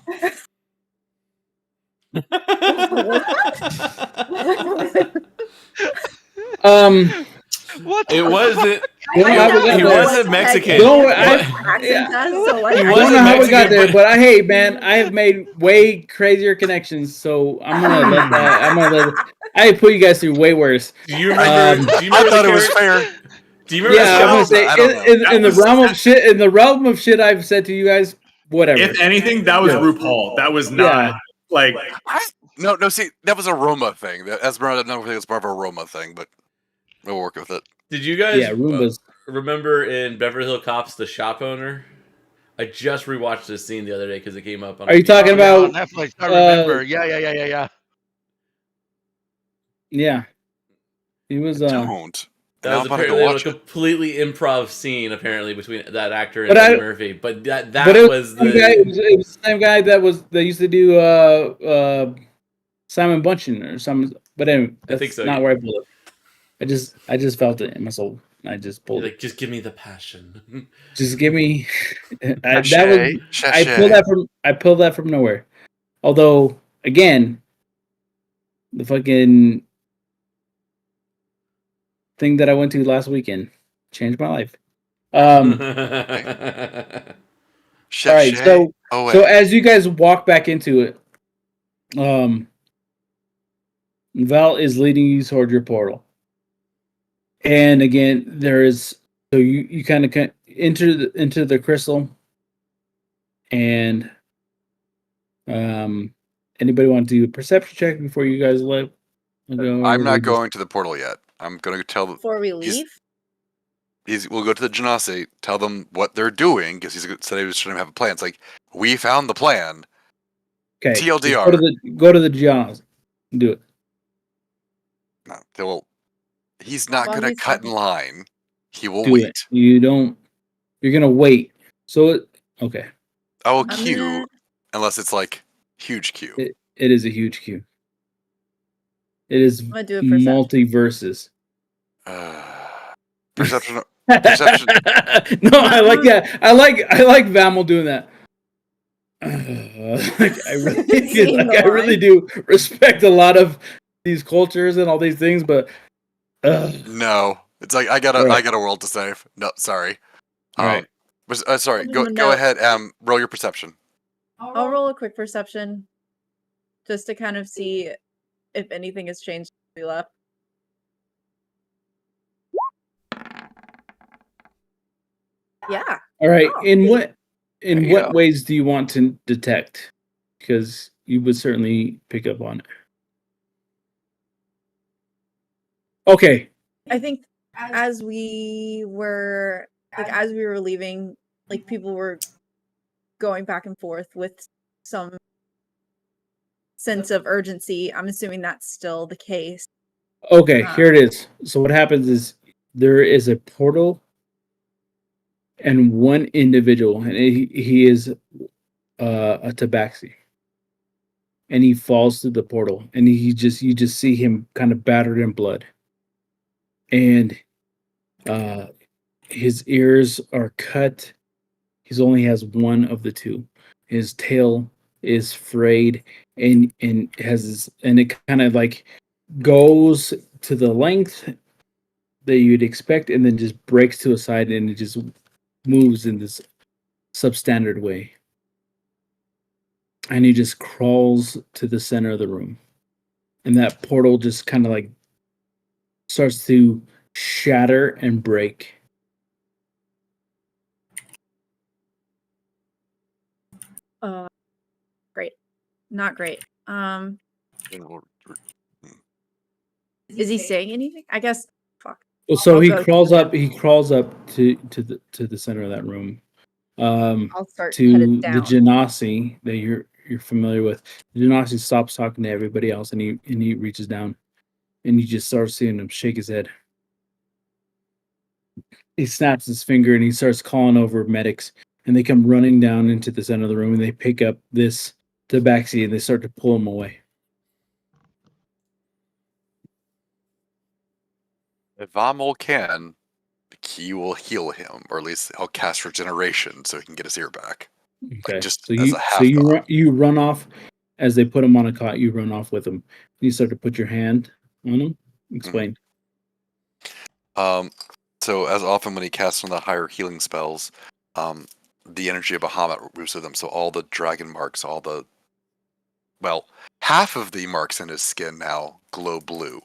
What? It wasn't. Don't know how we got He there. wasn't Mexican. Don't worry, What? Accent does, so like, He I I don't know wasn't how we got Mexican, there, but- but I hey man, I have made way crazier connections, so I'm gonna let that. I'm gonna let. I put you guys through way worse. Do you remember? Do you I remember thought the it was character- fair. Do you remember? Yeah, the I'm gonna show? say I don't know. in the realm of shit I've said to you guys, whatever. If anything, that was Yeah. RuPaul. That was Yeah. not like No. See, that was a Roma thing. Esmeralda, no, it's more of a Roma thing, but we'll work with it. Did you guys Yeah, Roombas. remember in Beverly Hills Cops the shop owner? I just rewatched this scene the other day because it came up on. Are you talking Yeah, about on Netflix? I remember. Yeah. Yeah, he was. Don't. That Now was I'm about to go apparently a watch it. completely improv scene, apparently between that actor and But Eddie I- Murphy. But that but it was the same guy, it was the same guy that used to do Simon Bunchen or something. But anyway, that's think so, not yeah. where I pulled it. I just felt it in my soul. I just pulled like, it. just give me the passion. Just give me. I Sachet. pulled that from nowhere. Although again, the fucking thing that I went to last weekend changed my life. All right, so as you guys walk back into it, Val is leading you toward your portal, and again, there is so you kind of enter into the crystal, and anybody want to do a perception check before you guys leave? I'm not going to the portal yet. I'm going to tell. Before we leave? We'll go to the Genasi, tell them what they're doing, because he said he was trying to have a plan. It's like, we found the plan. Okay, TLDR. Go to the Jaws. Do it. No, he's not Well, going to he's cut in talking- line. He will Do wait. it. You don't. You're gonna wait. So okay. I will I'm queue gonna- unless it's like huge queue. It is a huge queue. It is gonna do a perception. multiverses. Perception. Perception. No, I like that. I like Vamal doing that. Like, I really, Seeing the I really line. do respect a lot of these cultures and all these things, but No, it's like I got a Right. world to save. No, sorry. Right. Sorry. Give him a Go note. ahead. Roll your perception. I'll roll a quick perception just to kind of see if anything has changed since we left. Yeah. All right. Oh, In There in you what go. ways do you want to detect? Because you would certainly pick up on it. Okay. I think as we were leaving, like people were going back and forth with some sense of urgency. I'm assuming that's still the case. Okay, here it is. So what happens is there is a portal and one individual, and he is a tabaxi. And he falls through the portal, and you just see him kind of battered in blood. And his ears are cut. He only has one of the two. His tail is frayed and has this, and it kind of like goes to the length that you'd expect and then just breaks to a side and it just moves in this substandard way. And he just crawls to the center of the room. And that portal just kind of like starts to shatter and break. Great. Not great. And we'll- Is he saying anything? I guess. Fuck. Well, so I'll he go to crawls him. up. He crawls up to the center of that room. I'll start To headed the down. Genasi that you're familiar with. The Genasi stops talking to everybody else, and he reaches down, and you just start seeing him shake his head. He snaps his finger, and he starts calling over medics, and they come running down into the center of the room, and they pick up this tabaxi, and they start to pull him away. If Vamol can, the key will heal him, or at least he'll cast regeneration so he can get his ear back. Okay, just so as you a half thought. you run off as they put him on a cot. You run off with him. You start to put your hand on him. Explain. So as often when he casts one of the higher healing spells, the energy of Bahamut moves with him. So all the dragon marks, half of the marks in his skin now glow blue.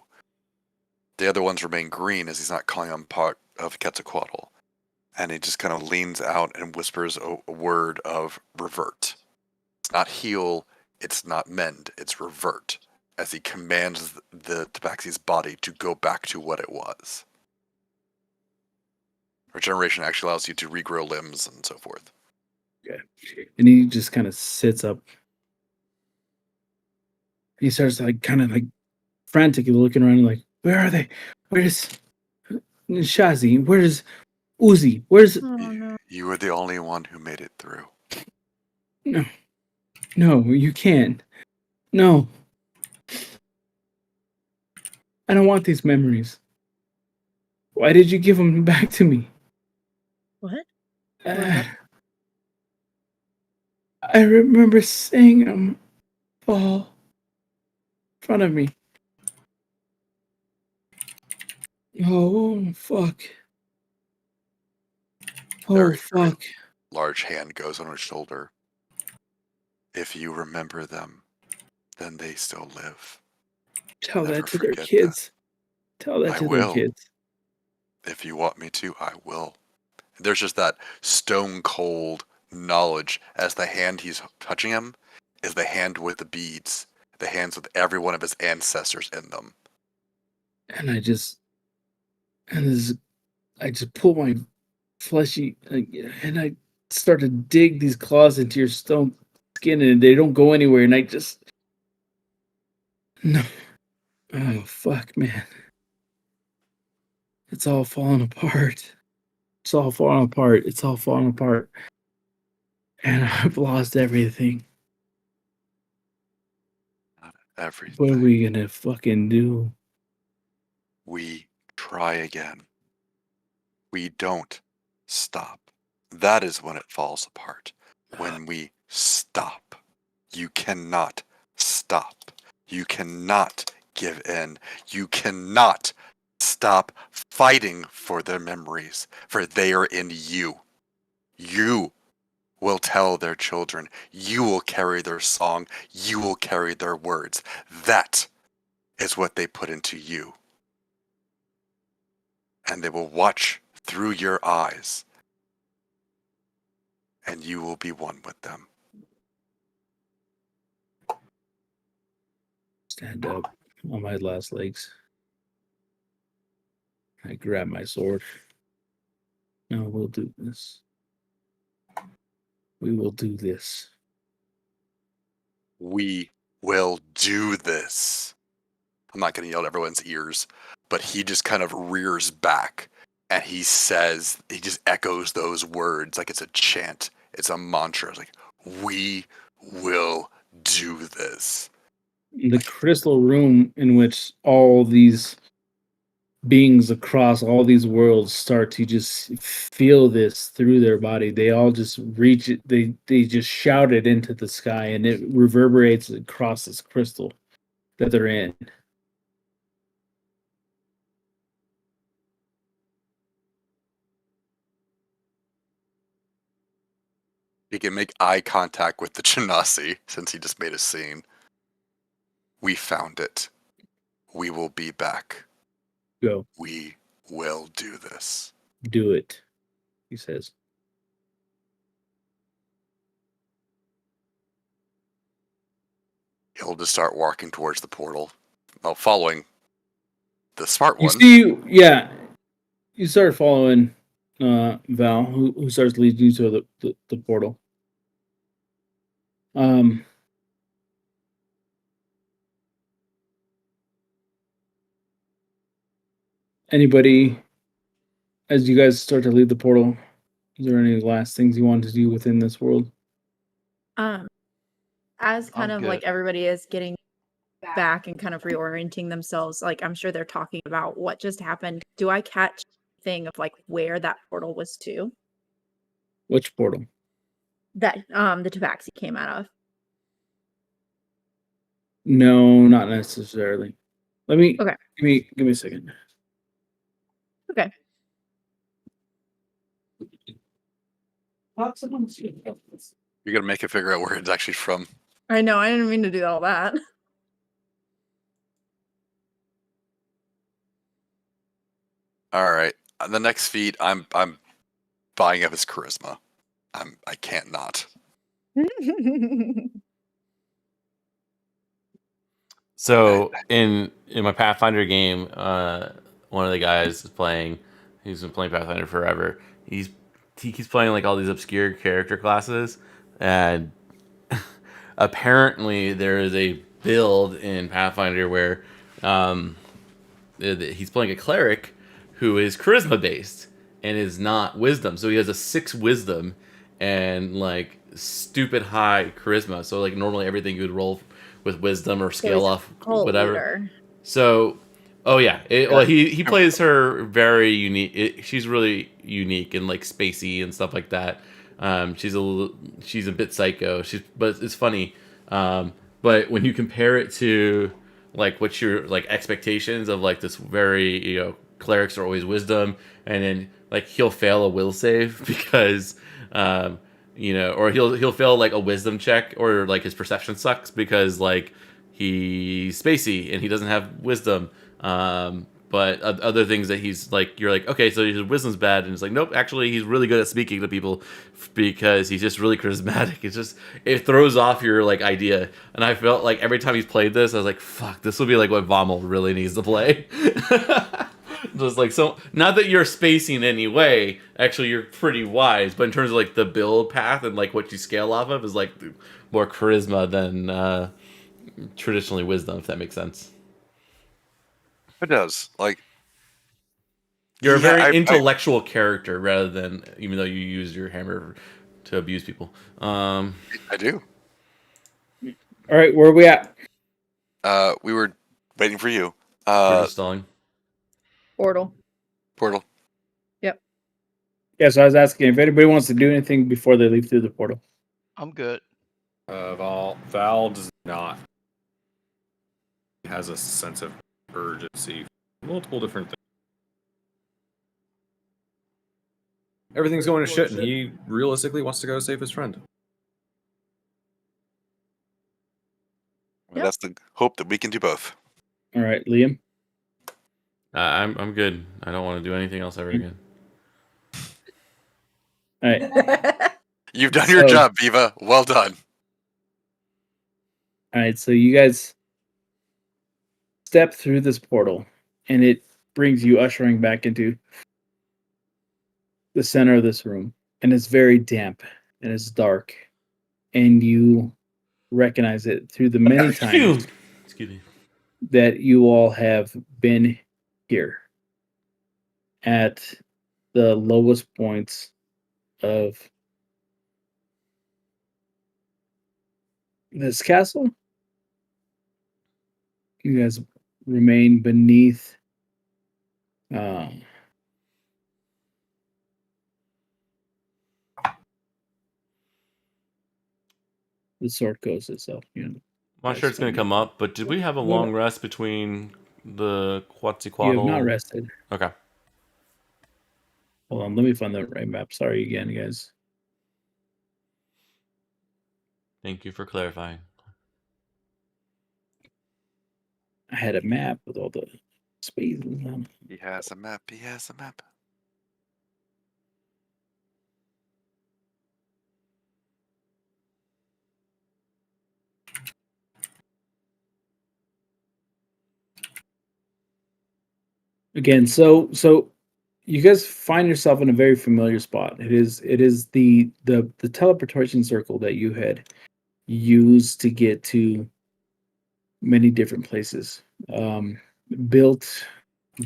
The other ones remain green as he's not calling on part of Quetzalcoatl. And he just kind of leans out and whispers a word of revert. It's not heal, it's not mend, it's revert, as he commands the Tabaxi's body to go back to what it was. Regeneration actually allows you to regrow limbs and so forth. Okay. And he just kind of sits up. He starts like kind of like frantically looking around like, where are they? Where's Shazi? Where's Uzi? Where's Oh no. You were the only one who made it through. No, you can't. No. I don't want these memories. Why did you give them back to me? What? I remember seeing them fall in front of me. Oh, fuck. Oh, Very fuck. large hand goes on his shoulder. If you remember them, then they still live. Tell Never that to their forget kids. Tell that I to will. their kids. If you want me to, I will. There's just that stone cold knowledge as the hand he's touching him is the hand with the beads, the hands with every one of his ancestors in them. And I just pull my fleshy, and I start to dig these claws into your stone skin, and they don't go anywhere. And I just no, oh fuck, man, it's all falling apart. It's all falling apart. It's all falling apart. And I've lost everything. Everything. What are we gonna fucking do? We try again. We don't stop. That is when it falls apart. When we stop. You cannot stop. You cannot give in. You cannot stop fighting for their memories, for they are in you. You will tell their children. You will carry their song. You will carry their words. That is what they put into you. And they will watch through your eyes. And you will be one with them. Stand up on my last legs. I grab my sword. No, we'll do this. We will do this. We will do this. I'm not going to yell at everyone's ears, but he just kind of rears back and he says, he just echoes those words like it's a chant. It's a mantra. It's like, we will do this. The crystal room in which all these beings across all these worlds start to just feel this through their body. They all just reach it. They just shout it into the sky, and it reverberates across this crystal that they're in. He can make eye contact with the Genasi since he just made a scene. We found it. We will be back. Go. We will do this. Do it, he says. He'll just start walking towards the portal. Well, following the smart You one. see, yeah, you start following Val, who starts leading you to the portal. Anybody, as you guys start to leave the portal, is there any last things you want to do within this world? As kind I'm of like good. everybody is getting back and kind of reorienting themselves, like I'm sure they're talking about what just happened. Do I catch thing of like where that portal was to? Which portal? That the tabaxi came out of. No, not necessarily. Let me Okay. give me a second. Okay. You're going to make it figure out where it's actually from. I know, I didn't mean to do all that. All right. On the next feat, I'm buying up his charisma. I can't not. So in my Pathfinder game, one of the guys is playing. He's been playing Pathfinder forever. He keeps playing like all these obscure character classes, and apparently there is a build in Pathfinder where he's playing a cleric who is charisma based and is not wisdom. So he has a 6 wisdom and like stupid high charisma. So like normally everything you would roll with wisdom or scale off whatever. Leader. So, oh yeah, well he plays her very unique. She's really unique and like spacey and stuff like that. She's a bit psycho. But it's funny. But when you compare it to like what's your like expectations of like this very clerics are always wisdom, and then like he'll fail a will save because or he'll fail like a wisdom check, or like his perception sucks because like he's spacey and he doesn't have wisdom. But other things that he's like, you're like, okay, so his wisdom's bad, and it's like, nope, actually he's really good at speaking to people because he's just really charismatic. It throws off your like idea. And I felt like every time he's played this, I was like, fuck, this will be like what Vommel really needs to play. Just like, so not that you're spacey in any way, actually you're pretty wise, but in terms of like the build path and like what you scale off of is like more charisma than traditionally wisdom, if that makes sense. It does. Like, You're a Yeah, very I- intellectual character rather than even though you use your hammer to abuse people. I do. All right, where are we at? We were waiting for you. We're just stalling. Portal. Portal. Yeah, so I was asking if anybody wants to do anything before they leave through the portal. I'm good. Val does not. He has a sense of urgency. Multiple different things. Everything's going to shit, and he realistically wants to go save his friend. Well, that's the hope that we can do both. All right, Liam. I'm good. I don't want to do anything else ever again. All right. You've done your So- job, Viva. Well done. All right, so you guys step through this portal, and it brings you ushering back into the center of this room, and it's very damp and it's dark, and you recognize it through the many times Excuse me. that you all have been here at the lowest points of this castle. You guys remain beneath the sword coast itself. I'm not sure it's going to come up, but did we have a long rest between the Quetzalcoatl? You have not rested. Okay. Hold on, let me find the right map. Sorry again, guys. Thank you for clarifying. I had a map with all the spaces on it. He has a map. He has a map. Again, so you guys find yourself in a very familiar spot. It is the teleportation circle that you had used to get to many different places, built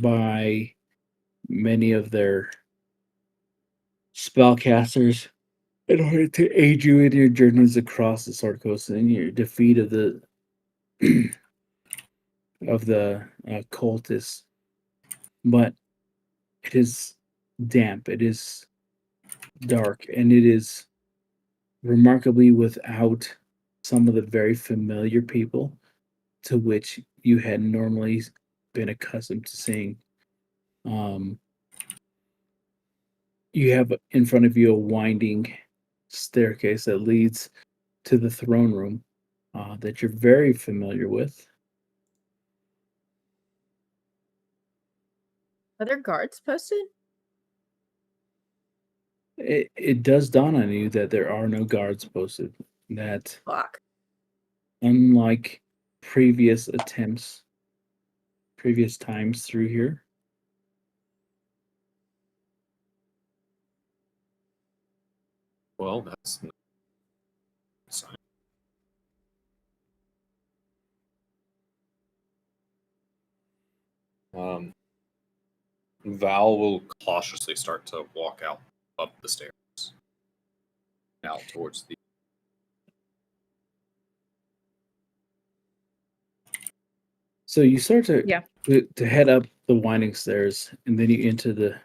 by many of their spellcasters in order to aid you in your journeys across the Sword Coast and your defeat of the cultists. But it is damp, it is dark, and it is remarkably without some of the very familiar people to which you had normally been accustomed to seeing. You have in front of you a winding staircase that leads to the throne room that you're very familiar with. Are there guards posted? It does dawn on you that there are no guards posted. That Fuck. unlike previous attempts, previous times through here, Well, that's not a sign. Val will cautiously start to walk out up the stairs, out towards the. so you start to Yeah. to head up the winding stairs, and then you enter the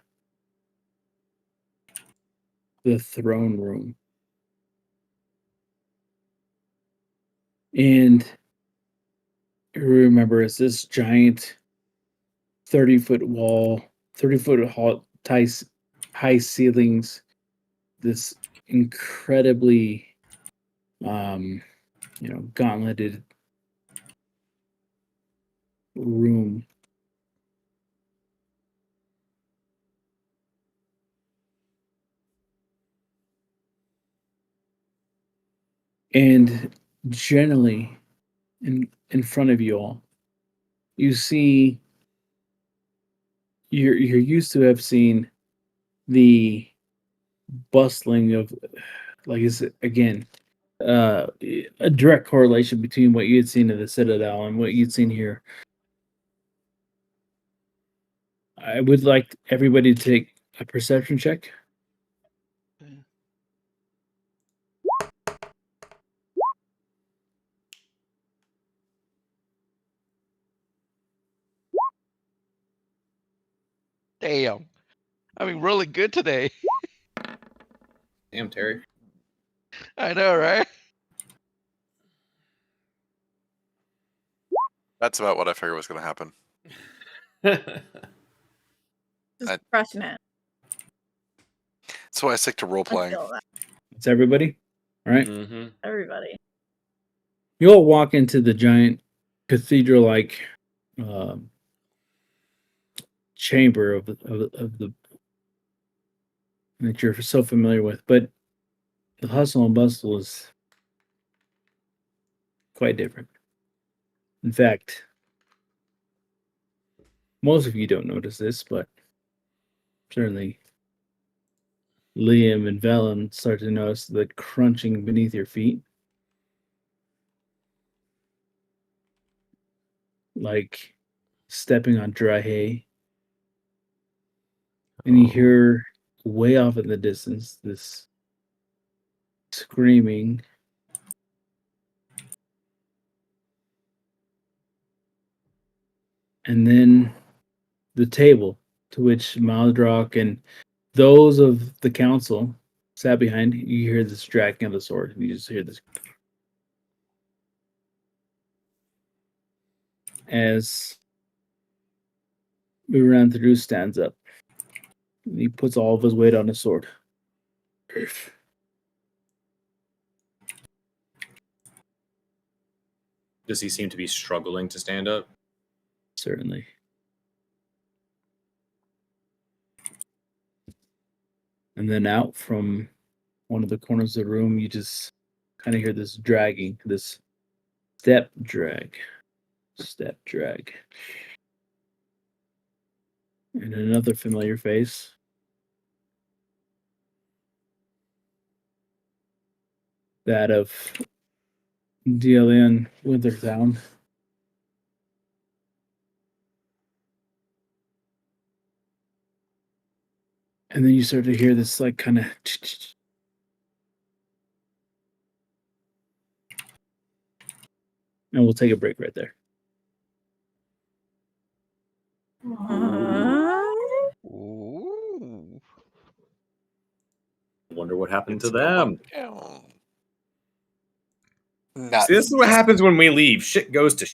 throne room. And you remember, it's this giant 30-foot wall, 30-foot high ceilings, this incredibly gauntleted room. And generally, in front of you all, you see you're used to have seen the bustling of, like, is again a direct correlation between what you had seen in the Citadel and what you'd seen here. I would like everybody to take a perception check. Damn. I mean, really good today. Damn, Terry. I know, right? That's about what I figured was going to happen. Just I- crushing it. That's why I stick to role I playing. feel that. It's everybody. All right. Mm-hmm. Everybody. You all walk into the giant cathedral-like chamber of the that you're so familiar with, but the hustle and bustle is quite different. In fact, most of you don't notice this, but certainly Liam and Velen start to notice the crunching beneath your feet. Like stepping on dry hay. And you hear way off in the distance this screaming. And then the table to which Maldrock and those of the council sat behind, you hear this dragging of the sword. You just hear this as Through stands up. And he puts all of his weight on his sword. Does he seem to be struggling to stand up? Certainly. And then out from one of the corners of the room, you just kind of hear this dragging, this step drag. And another familiar face. That of Dealian Withertown. And then you start to hear this like kind of and we'll take a break right there. Ooh. I wonder what happened to It's them. going down. Not See, this is what happens when we leave. Shit goes to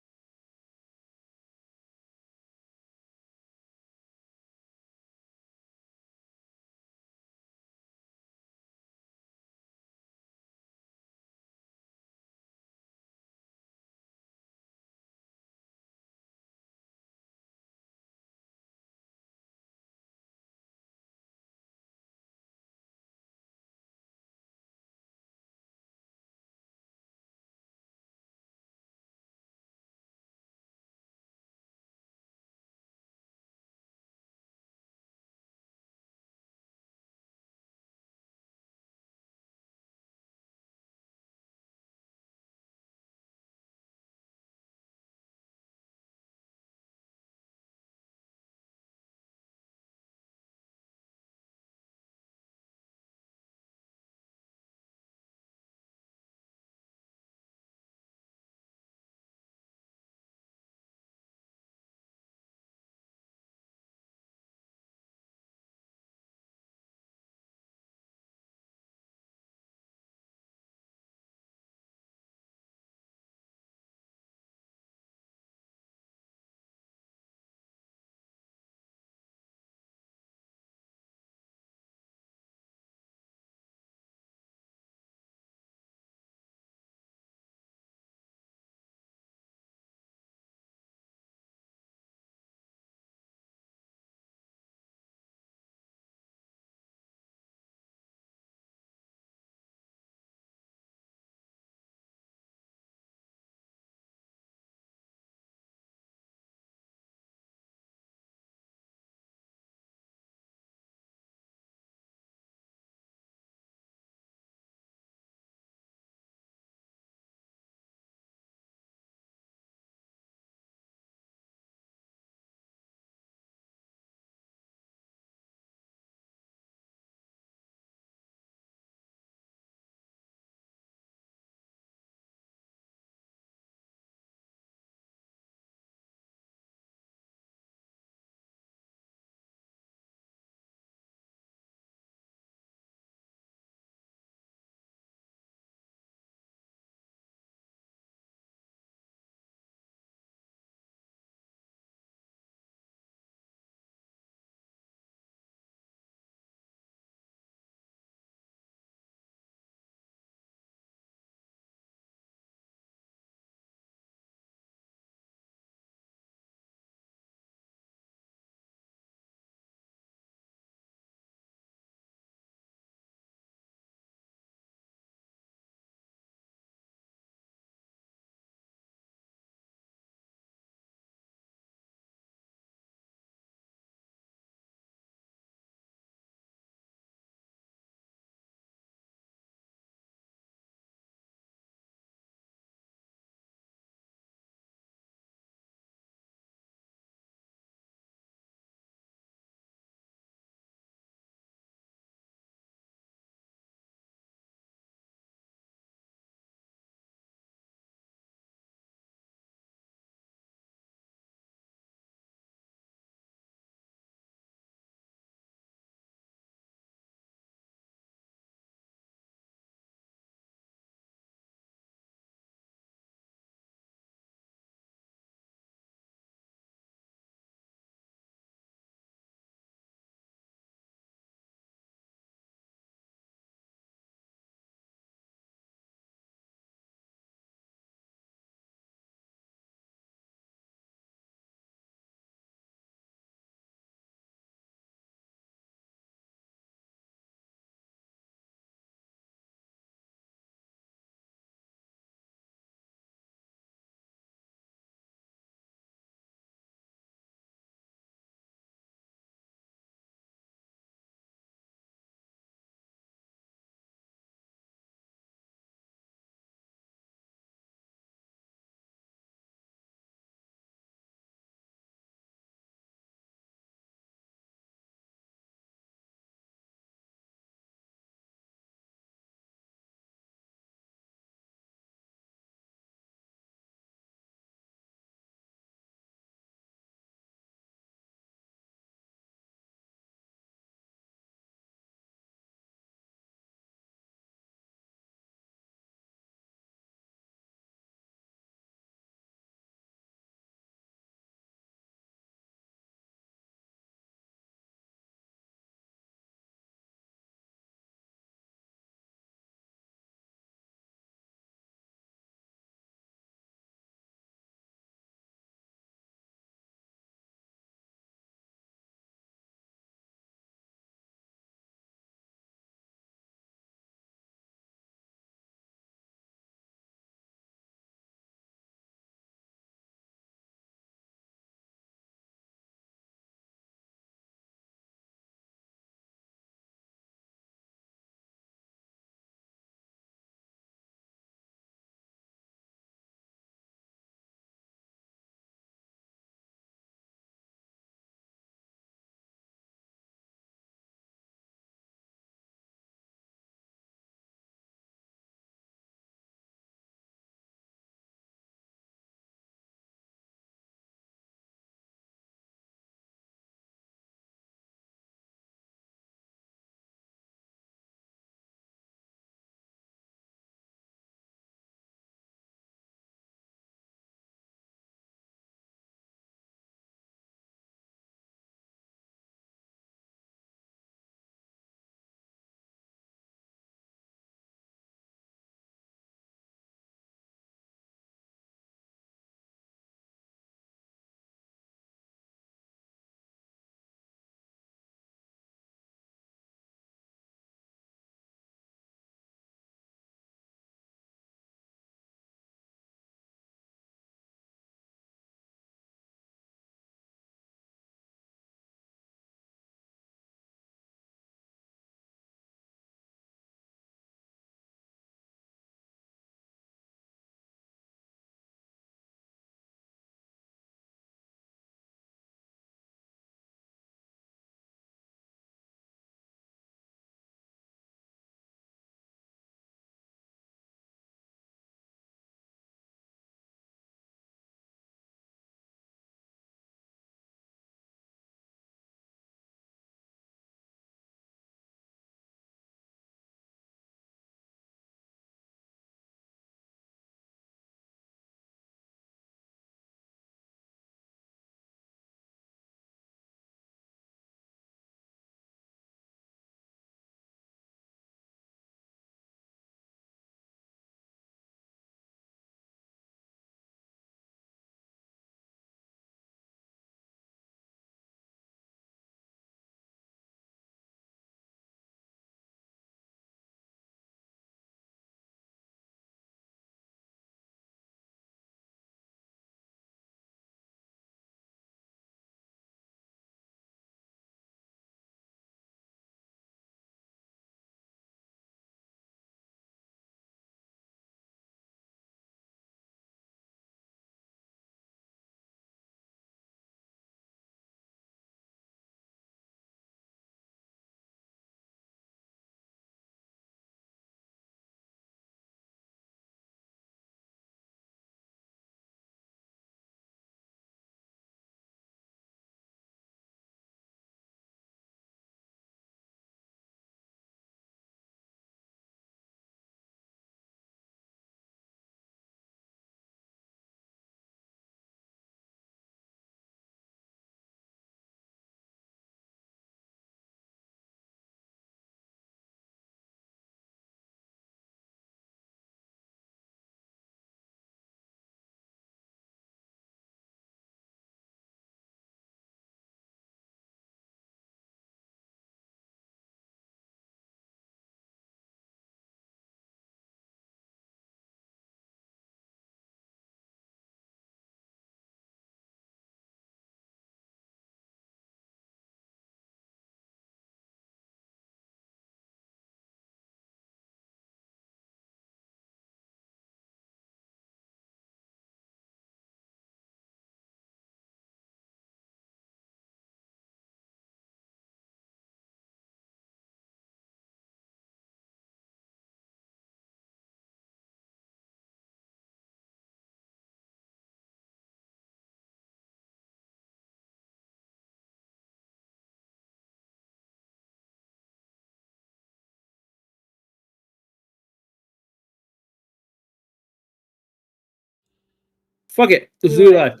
Fuck it. Let's do it live.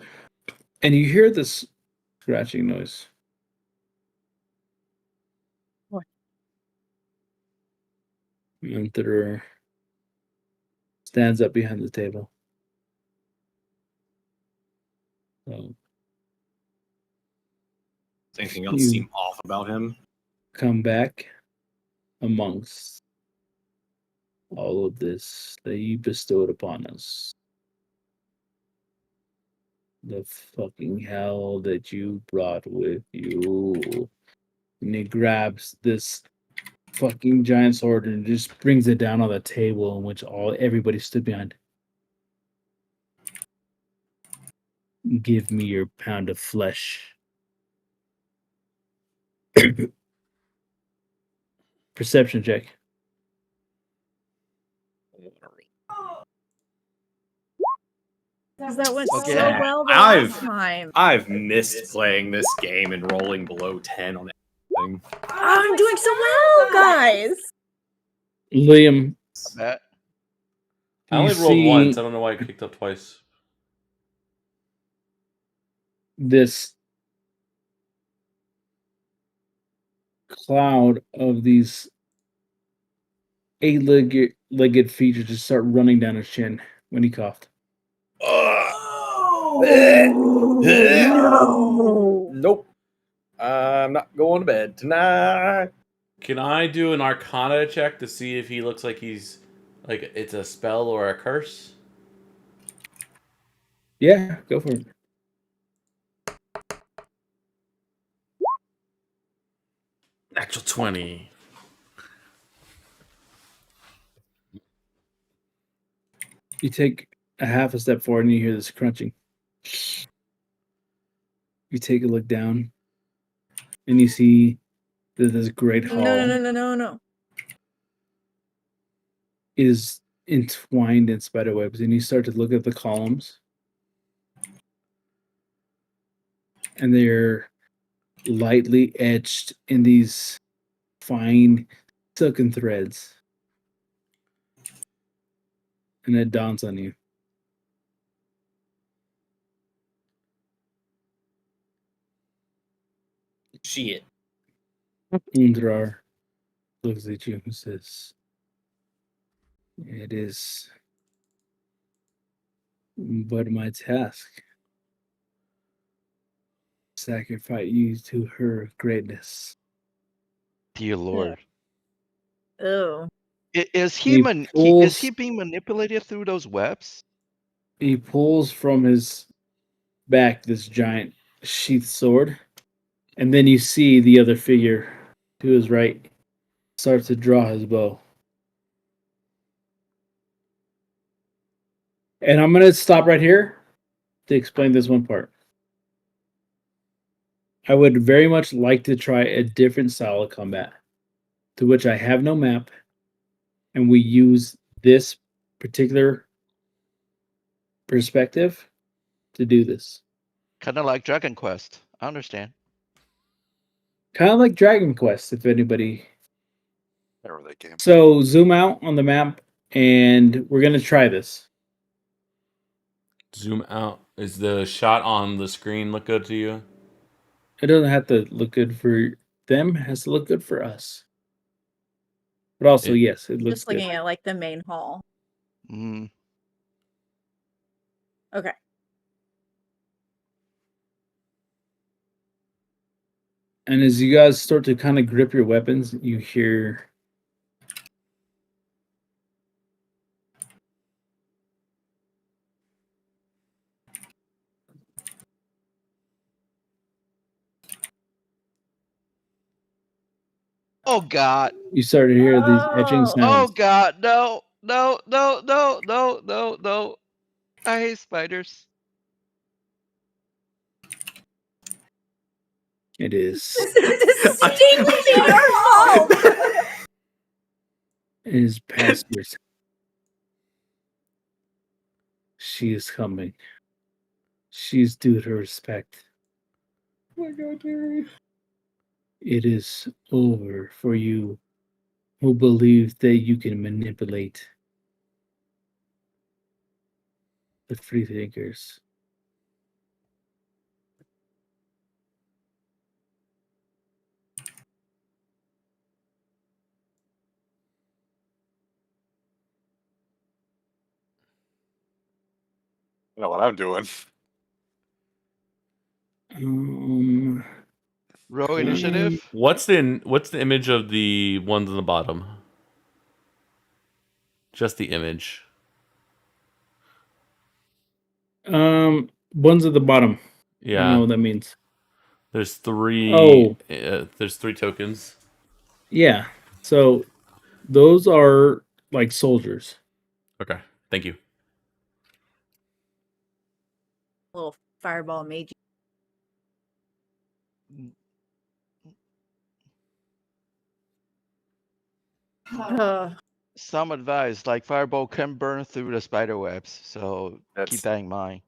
And you hear this scratching noise. What? Emperor stands up behind the table. So Does anything else You- seem off about him? come back amongst all of this that you bestowed upon us. The fucking hell that you brought with you. And he grabs this fucking giant sword and just brings it down on the table in which everybody stood behind. Give me your pound of flesh. Perception check. Because that went Okay. so well the I've- last time. I've missed playing this game and rolling below 10 on everything. I'm doing so well, guys. Liam, That I only you rolled once. see I don't know why I kicked up twice. this cloud of these eight-legged features just start running down his chin when he coughed. No. Nope. I'm not going to bed tonight. Can I do an Arcana check to see if he looks like he's like it's a spell or a curse? Yeah, go for it. Natural 20. You take a half a step forward and you hear this crunching. You take a look down and you see that this great hall No. is entwined in spider webs, and you start to look at the columns, and they're lightly etched in these fine silken threads. And it dawns on you. Shit. Undrar looks at you and says, "It is but my task. Sacrifice you to her greatness." dear Lord. Ew. Is He is he pulls- being manipulated through those webs? He pulls from his back this giant sheath sword, and then you see the other figure to his right start to draw his bow. And I'm gonna stop right here to explain this one part. I would very much like to try a different style of combat, to which I have no map, and we use this particular perspective to do this. Kind of like Dragon Quest. I understand. Kind of like Dragon Quest, if anybody. Never that game. So zoom out on the map, and we're gonna try this. Zoom out. Is the shot on the screen look good to you? It doesn't have to look good for them; it has to look good for us. But also, yes, it looks Just good. looking at like the main hall. Mm. Okay. And as you guys start to kind of grip your weapons, you hear Oh God. these etching Oh. sounds. Oh God. No. No. No. No. No. No. No. I hate spiders. It is. Distinctly your fault. It is past your time. She is coming. She is due her respect. Oh my God, Terry. It is over for you who believe that you can manipulate the free thinkers. I know what I'm doing. Roll initiative. What's the image of the ones on the bottom? Just the image. One's at the bottom. I don't know Yeah. what that means. There's three. Oh. There's 3 tokens. Yeah. So those are like soldiers. Okay. Thank you. Little fireball mage. Some advice, like fireball can burn through the spider webs, so keep that in mind.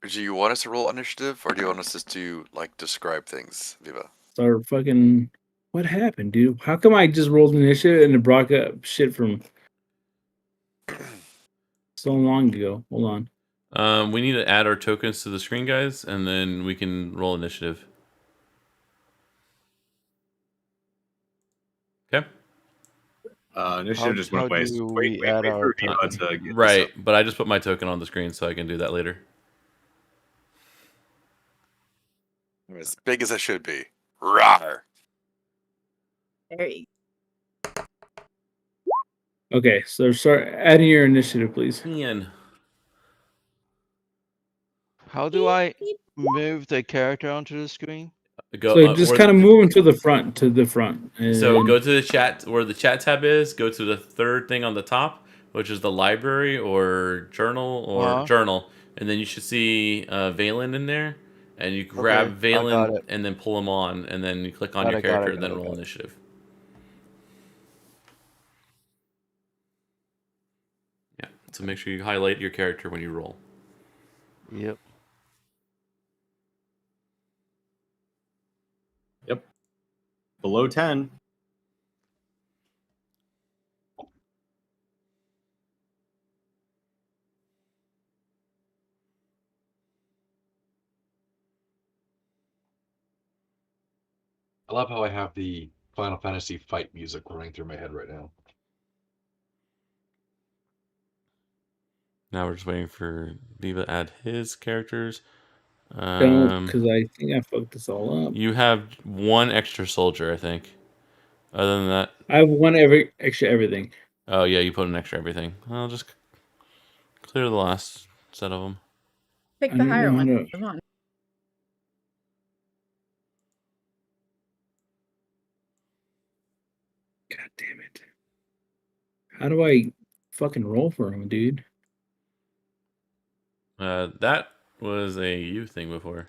Do you want us to roll initiative, or do you want us just to like describe things, Viva? Start fucking. What happened, dude? How come I just rolled initiative and it brought up shit from so long ago? Hold on. We need to add our tokens to the screen, guys, and then we can roll initiative. Okay. Initiative just went How away. do So we wait add for our Viva token? to get this up. Right, but I just put my token on the screen so I can do that later. I'm as big as I should be. Rawr! There you Okay, so start adding your initiative, please. Ian. How do I move the character onto the screen? Go, So just kind of move them to the front, So and go to the chat where the chat tab is. Go to the third thing on the top, which is the library or journal, and then you should see Valen in there, and you grab Okay, I got Valen it. and then pull him on, and then you click on Got your it, got character, it, and got then it, roll got it. initiative. Yeah. So make sure you highlight your character when you roll. Yep. Yep. Below 10. I love how I have the Final Fantasy fight music running through my head right now. Now we're just waiting for Viva to add his characters. don't, because I think I fucked this all up. You have 1 extra soldier, I think. Other than that, I have extra everything. oh yeah, you put an extra everything. I'll just clear the last set of them. pick I the don't higher know how one. to- Come on. God damn it! How do I fucking roll for him, dude? That was a you thing before.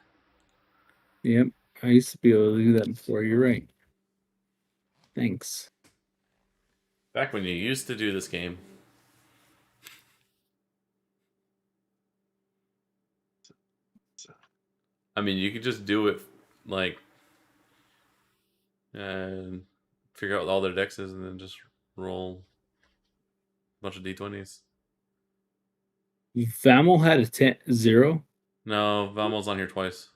Yep, I used to be able to do that before. You're right. Thanks. Back when you used to do this game. I mean, you could just do it like and figure out what all their decks is and then just roll a bunch of d20s. Vamal had a 0. No, Vamal's on here twice.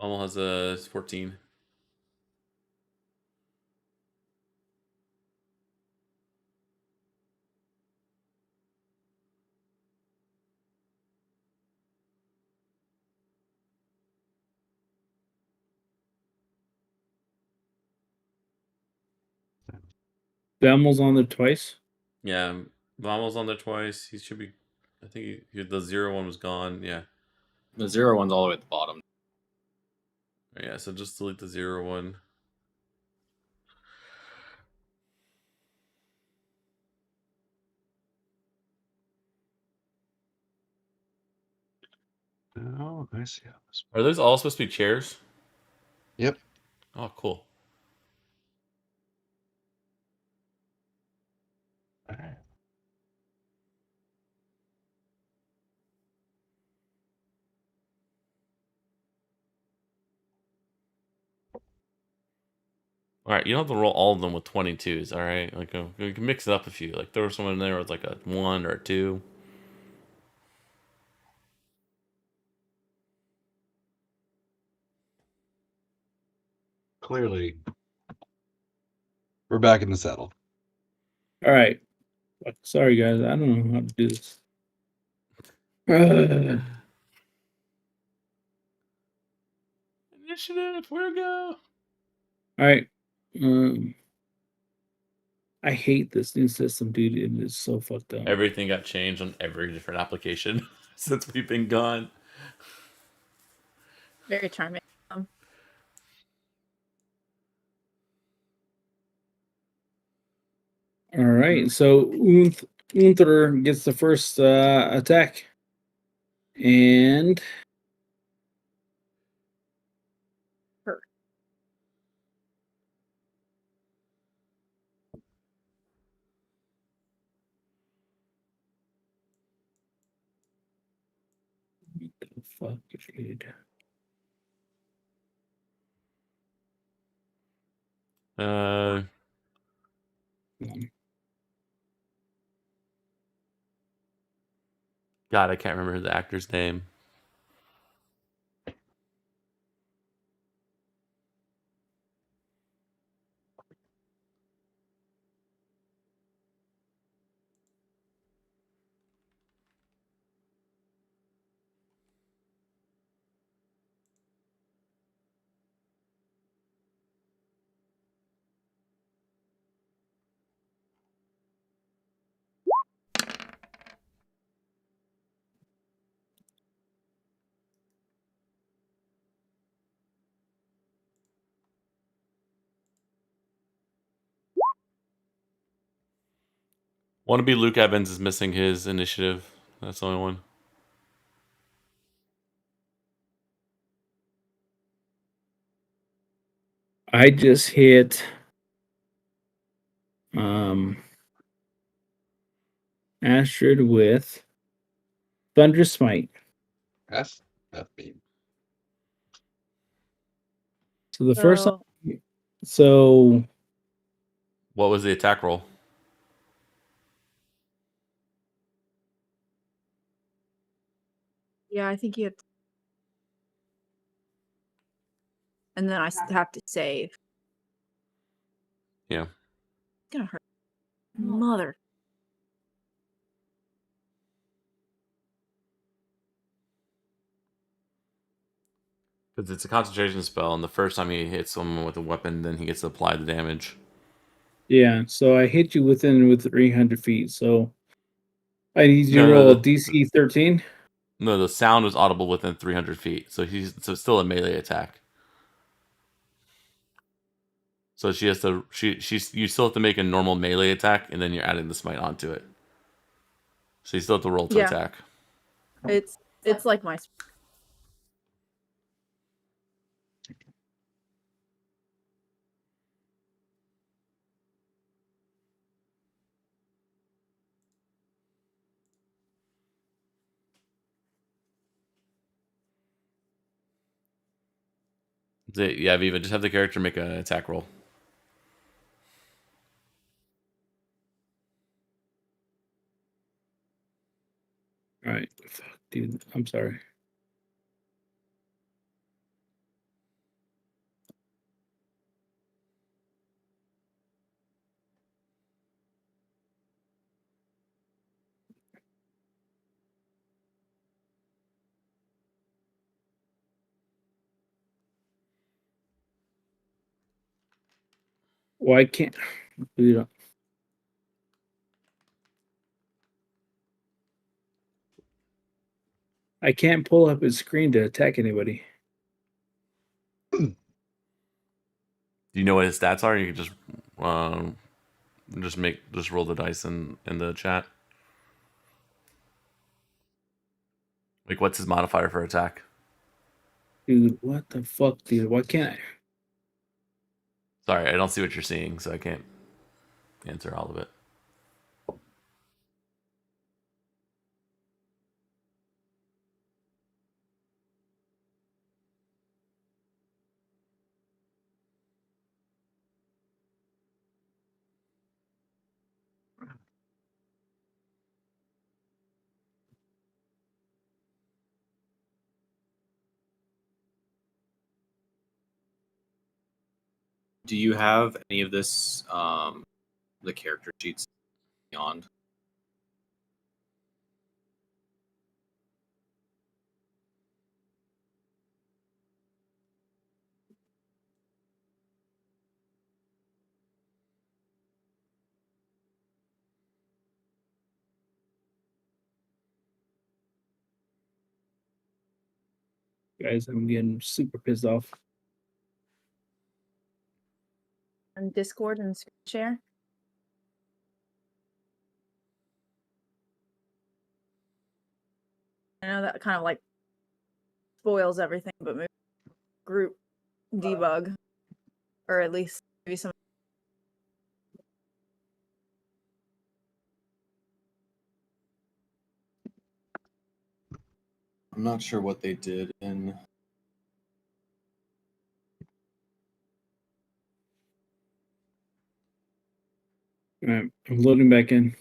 Vamal has a 14. Vamal's on there twice. Yeah, Vamal's on there twice. He should be. I think the 0 one was gone. Yeah. The 0 one's all the way at the bottom. Yeah, so just delete the 0 one. Oh, I see how this. Are those all supposed to be chairs? Yep. Oh, cool. All right. All right, you don't have to roll all of them with 22s. All right, like you can mix it up if you like. Throw someone in there with like a 1 or a 2. Clearly, we're back in the saddle. All right. Fuck, sorry, guys. I don't know how to do this. Uh, Initiative, where go? all right. I hate this new system, dude. It is so fucked up. Everything got changed on every different application since we've been gone. Very charming. All right. So Unther gets the first attack. And Her. what the fuck, dude? God, I can't remember the actor's name. Want to be Luke Evans is missing his initiative. That's the only one. I just hit Astrid with Thunder Smite. That's me. So the first time, so What was the attack roll? Yeah, I think you have to... And then I have to save. Yeah. It's gonna hurt. Mother. Because it's a concentration spell, and the first time he hits someone with a weapon, then he gets to apply the damage. yeah, so I hit you with 300 feet. So I need you to No, roll a DC 13. No, the sound was audible within 300 feet, so it's still a melee attack. So she has to you still have to make a normal melee attack, and then you're adding the smite onto it. So you still have to roll to Yeah. attack. It's like my... Yeah, Viva, just have the character make an attack roll. All right. Fuck, dude. I'm sorry. Why can't dude, I can't pull up his screen to attack anybody. Do you know what his stats are? You can just roll the dice in the chat. Like, what's his modifier for attack? Dude, what the fuck, dude? Why can't I? Sorry, I don't see what you're seeing, so I can't answer all of it. Do you have any of this, the character sheets beyond? guys. I'm getting super pissed off. And Discord and screen share. I know that kind of like spoils everything, but maybe group debug, or at least maybe some. I'm not sure what they did in. All right, I'm loading back in.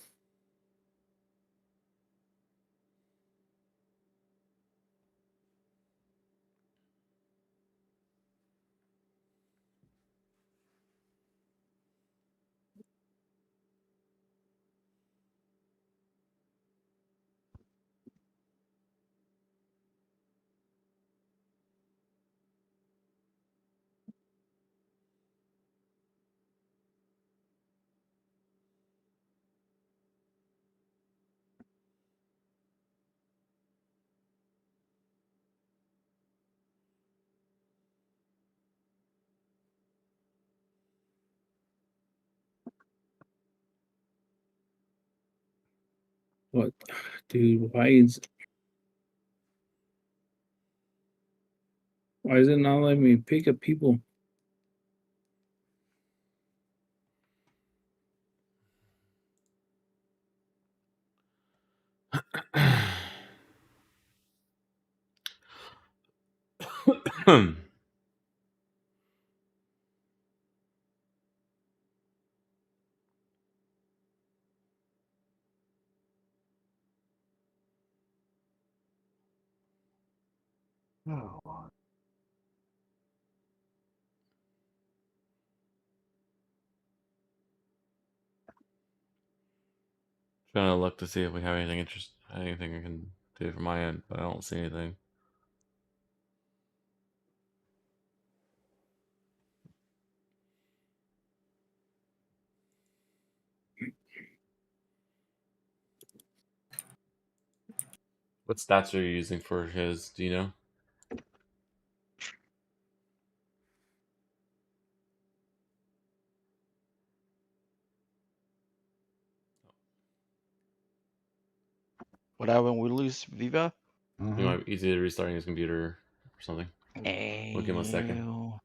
What, dude? Why is it not letting me pick up people? Oh, Trying to look to see if we have anything anything I can do from my end, but I don't see anything. What stats are you using for his? Do you know? What happened when we lose Viva? It might be easy to restarting his computer or something. We'll give him a second. No.